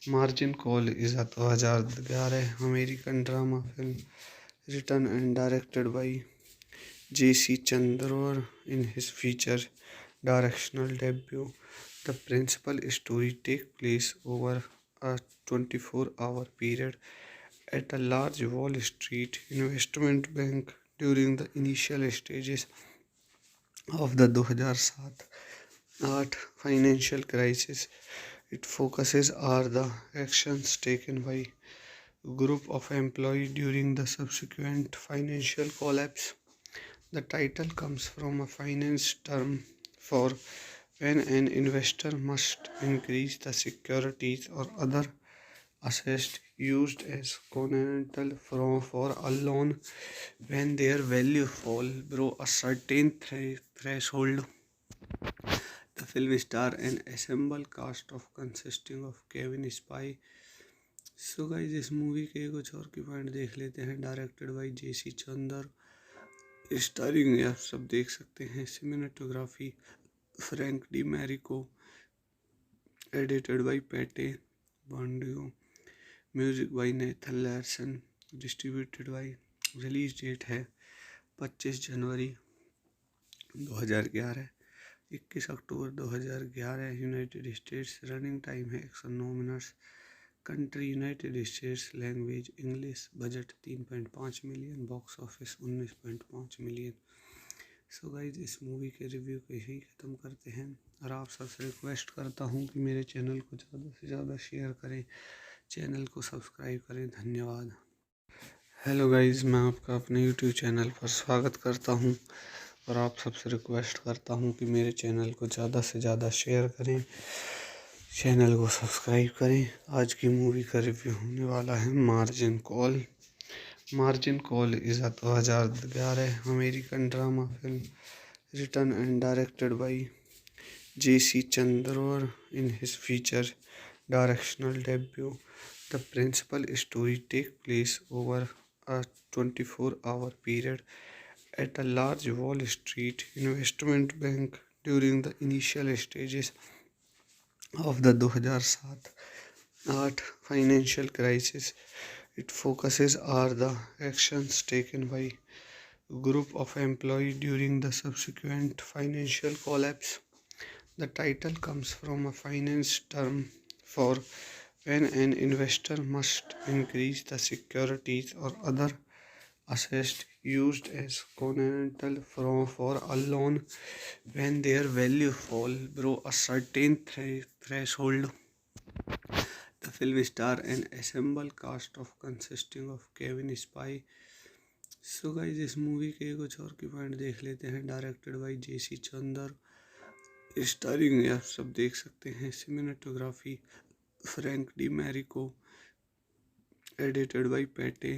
Margin call is a 2011 American drama film written and directed by J.C. Chandor in his feature directional debut. The principal story takes place over a 24-hour period at a large Wall Street investment bank during the initial stages of the 2007-8 financial crisis. It focuses on the actions taken by a group of employees during the subsequent financial collapse. The title comes from a finance term for when an investor must increase the securities or other assets used as collateral for a loan when their value fall below a certain threshold. The film star an assemble cast of consisting of Kevin Spacey. So guys इस movie के कुछ और की point देख लेते हैं। Directed by JC Chandor, starring आप सब देख सकते हैं। Cinematography Frank D Marico, edited by Pete बॉन्डियो, music by Nathan Larson, distributed by. Release date है 25 जनवरी 2011, 21 अक्टूबर 2011 यूनाइटेड स्टेट्स। रनिंग टाइम है 109 minutes. Country United States. Language English. Budget 3.5 million. Box office 19.5 million. So guys इस movie के review को यही ख़त्म करते हैं और आप सबसे रिक्वेस्ट करता हूँ कि मेरे चैनल को ज़्यादा से ज़्यादा शेयर करें, चैनल को सब्सक्राइब करें। धन्यवाद। हेलो गाइस, मैं आपका अपने यूट्यूब चैनल पर स्वागत करता हूं और आप सबसे रिक्वेस्ट करता हूं कि मेरे चैनल को ज़्यादा से ज़्यादा शेयर करें, चैनल को सब्सक्राइब करें। आज की मूवी का रिव्यू होने वाला है margin call. Margin call is a 2011 American drama film written and directed by J.C. Chandler in his feature directional debut. The principal story takes place over a 24-hour period at a large Wall Street investment bank during the initial stages of the 2007-8 financial crisis. It focuses on the actions taken by a group of employees during the subsequent financial collapse. The title comes from a finance term for when an investor must increase the securities or other assets used as collateral for a loan when their value fall below a certain threshold. The film star an ensemble cast of consisting of Kevin Spacey. So guys, इस movie के कुछ और की point देख लेते हैं। Directed by JC Chandor, starring आप सब देख सकते हैं। Cinematography Frank D Marico, edited by Pete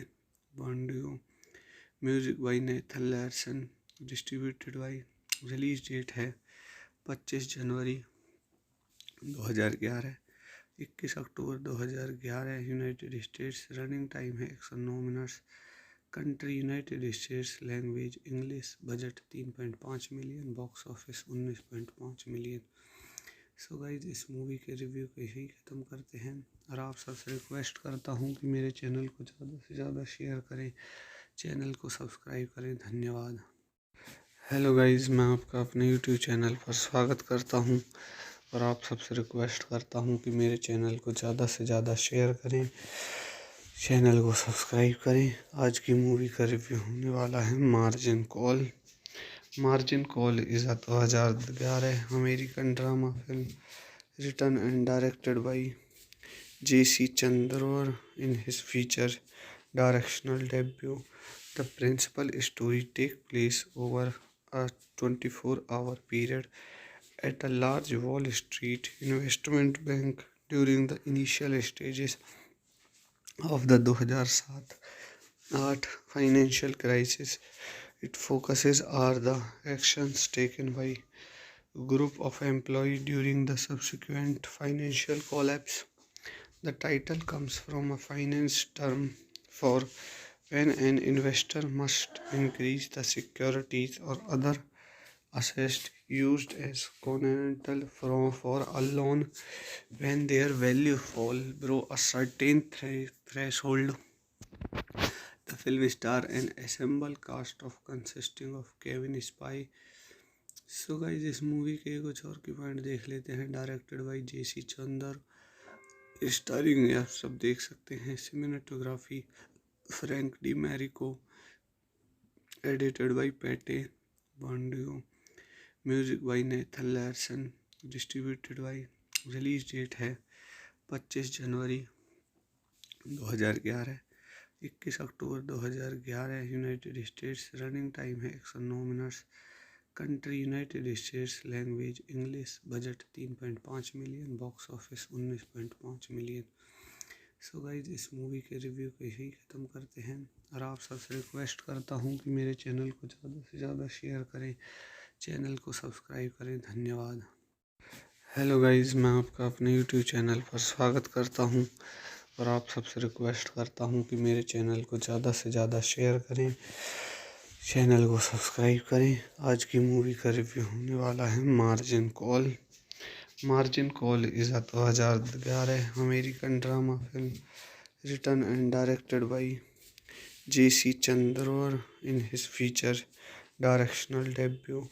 बॉन्डियो, music by Nathan Larson, distributed by. Release date है 25 जनवरी 2011, 21 अक्टूबर 2011 यूनाइटेड स्टेट्स। रनिंग टाइम है 109 minutes. Country United States, language English, budget 3.5 million, box office 19.5 million. So guys, इस movie के review को यही ख़त्म करते हैं और आप सबसे रिक्वेस्ट करता हूँ कि मेरे चैनल को ज़्यादा से ज़्यादा शेयर करें, चैनल को सब्सक्राइब करें। धन्यवाद। हेलो गाइज, मैं आपका अपने यूट्यूब चैनल पर स्वागत करता हूँ और आप सबसे रिक्वेस्ट करता हूँ कि मेरे चैनल को ज़्यादा से ज़्यादा शेयर करें, चैनल को सब्सक्राइब करें। आज की मूवी का रिव्यू होने वाला है margin call. Margin call is a 2011 American drama film written and directed by J.C. Chandler in his feature directional debut. The principal story takes place over a 24-hour period at a large Wall Street investment bank during the initial stages of the 2007-8 financial crisis. It focuses on the actions taken by a group of employees during the subsequent financial collapse. The title comes from a finance term for when an investor must increase the securities or other assets used as collateral for a loan when their value fall below a certain threshold. The film star an ensemble cast of consisting of Kevin Spacey. So guys, इस movie के कुछ और की point देख लेते हैं। Directed by JC Chandor, starring आप सब देख सकते हैं। Cinematography Frank D Marico, edited by Pete बॉन्डियो, music by Nathan Larson, distributed by. Release date है 25 जनवरी 2011, 21 अक्टूबर 2011 यूनाइटेड स्टेट्स। रनिंग टाइम है 109 minutes. Country United States, language English, budget 3.5 million, box office 19.5 million. So guys, इस movie के review को यही ख़त्म करते हैं और आप सबसे रिक्वेस्ट करता हूँ कि मेरे चैनल को ज़्यादा से ज़्यादा शेयर करें, चैनल को सब्सक्राइब करें। धन्यवाद। हेलो गाइज, मैं आपका अपने यूट्यूब चैनल पर स्वागत करता हूँ और आप सबसे रिक्वेस्ट करता हूँ कि मेरे चैनल को ज़्यादा से ज़्यादा शेयर करें, चैनल को सब्सक्राइब करें। आज की मूवी का रिव्यू होने वाला है margin call. Margin call is a 2011 American drama film written and directed by J.C. Chandler in his feature directional debut.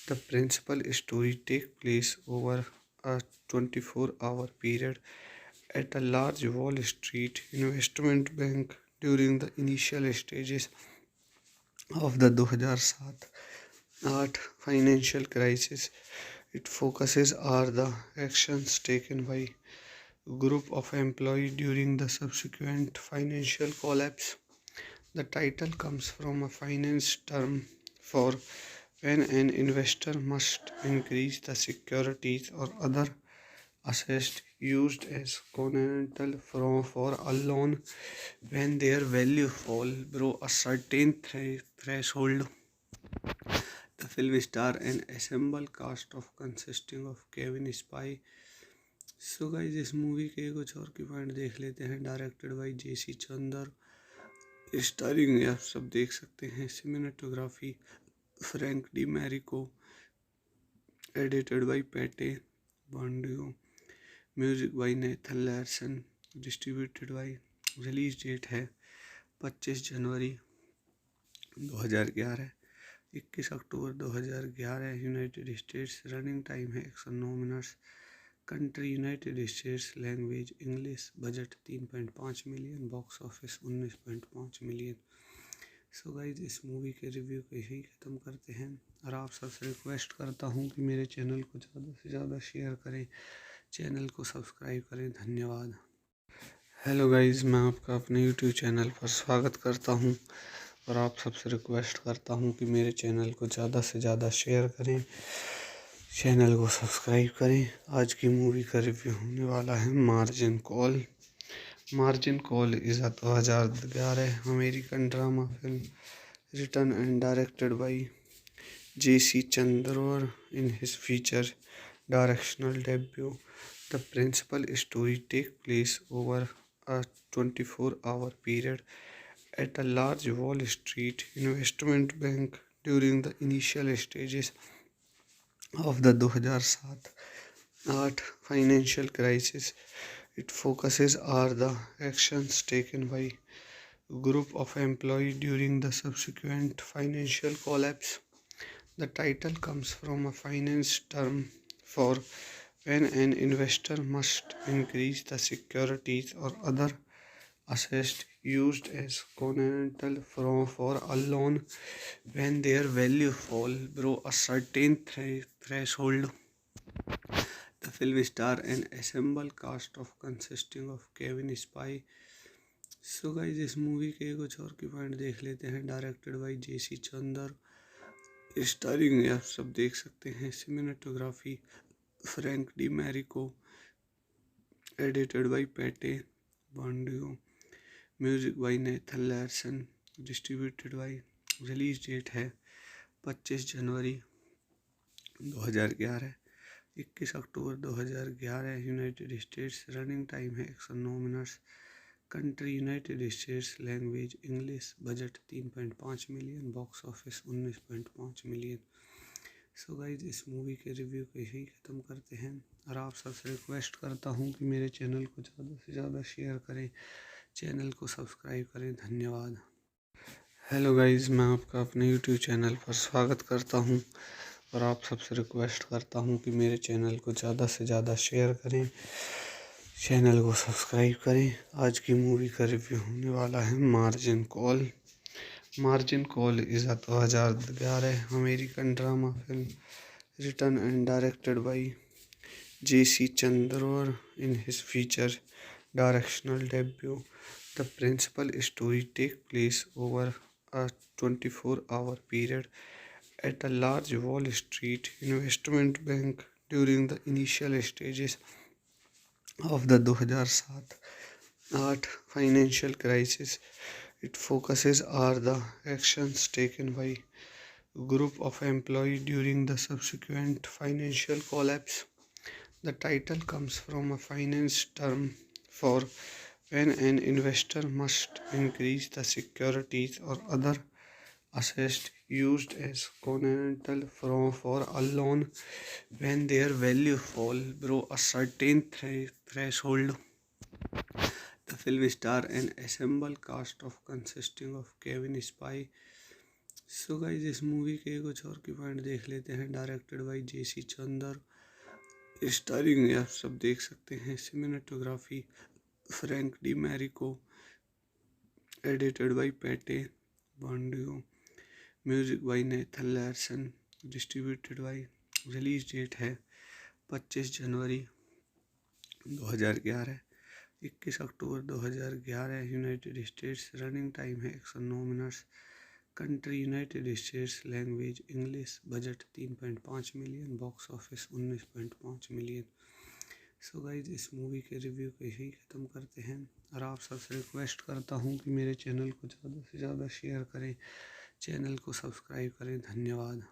The principal story takes place over a 24-hour period at a large Wall Street investment bank during the initial stages of the 2007-8 financial crisis. It focuses on the actions taken by a group of employees during the subsequent financial collapse. The title comes from a finance term for when an investor must increase the securities or other assets used as collateral for a loan when their value fall below a certain threshold. The film star an ensemble cast of consisting of Kevin Spacey. So guys इस movie के कुछ और की point देख लेते हैं। Directed by JC Chandor, starring आप सब देख सकते हैं। Cinematography Frank D Marico, edited by Pete बॉन्डियो, music by Nathan Larson, distributed by. Release date है 25 जनवरी 2011, 21 अक्टूबर 2011 यूनाइटेड स्टेट्स। रनिंग टाइम है 109 minutes. Country United States, language English, budget 3.5 million, box office 19.5 million. So guys इस movie के review को यही ख़त्म करते हैं और आप सबसे रिक्वेस्ट करता हूँ कि मेरे चैनल को ज़्यादा से ज़्यादा शेयर करें, चैनल को सब्सक्राइब करें। धन्यवाद। हेलो गाइज, मैं आपका अपने यूट्यूब चैनल पर स्वागत करता हूँ और आप सबसे रिक्वेस्ट करता हूँ कि मेरे चैनल को ज़्यादा से ज़्यादा शेयर करें, चैनल को सब्सक्राइब करें। आज की मूवी का रिव्यू होने वाला है margin call. Margin call is a 2011 American drama film written and directed by J.C. Chandor in his feature directional debut. The principal story takes place over a 24-hour period at a large Wall Street investment bank during the initial stages of the 2007-8 financial crisis. It focuses on the actions taken by a group of employees during the subsequent financial collapse. The title comes from a finance term for when an investor must increase the securities or other assets used as collateral for a loan when their value fall below a certain threshold. The film star an ensemble cast of consisting of Kevin Spacey. So guys इस movie के कुछ और की point देख लेते हैं। Directed by JC Chandor, starring आप सब देख सकते हैं। Cinematography Frank D Marico, edited by Pete बॉन्डियो, music by Nathan Larson, distributed by. Release date है 25 जनवरी 2011, 21 अक्टूबर 2011 यूनाइटेड स्टेट्स। रनिंग टाइम है 109 minutes. Country United States, language English, budget 3.5 million, box office 19.5 million. So guys इस movie के review को यही ख़त्म करते हैं और आप सबसे रिक्वेस्ट करता हूँ कि मेरे चैनल को ज़्यादा से ज़्यादा शेयर करें, चैनल को सब्सक्राइब करें। धन्यवाद। हेलो गाइज, मैं आपका अपने यूट्यूब चैनल पर स्वागत करता हूँ और आप सबसे रिक्वेस्ट करता हूँ कि मेरे चैनल को ज़्यादा से ज़्यादा शेयर करें, चैनल को सब्सक्राइब करें। आज की मूवी का रिव्यू होने वाला है margin call. Margin call is a 2011 American drama film written and directed by J.C. Chandor in his feature directional debut. The principal story takes place over a 24-hour period at a large Wall Street investment bank during the initial stages of the 2007-8 financial crisis. It focuses on the actions taken by a group of employees during the subsequent financial collapse. The title comes from a finance term for when an investor must increase the securities or other assets used as collateral for a loan when their value fall below a certain threshold. The film star an ensemble cast of consisting of Kevin Spacey. So guys इस movie के कुछ और की point देख लेते हैं। Directed by JC Chandor, starring आप सब देख सकते हैं। Cinematography Frank D Marico, edited by Pete बॉन्डियो, music by Nathan Larson, distributed by. Release date है 25 जनवरी 2011, 21 अक्टूबर 2011 यूनाइटेड स्टेट्स। रनिंग टाइम है 109 minutes. Country United States. Language English. Budget 3.5 million. Box office 19.5 million. So guys, इस movie के review को यहीं ख़त्म करते हैं और आप सबसे रिक्वेस्ट करता हूँ कि मेरे चैनल को ज़्यादा से ज़्यादा शेयर करें, चैनल को सब्सक्राइब करें। धन्यवाद।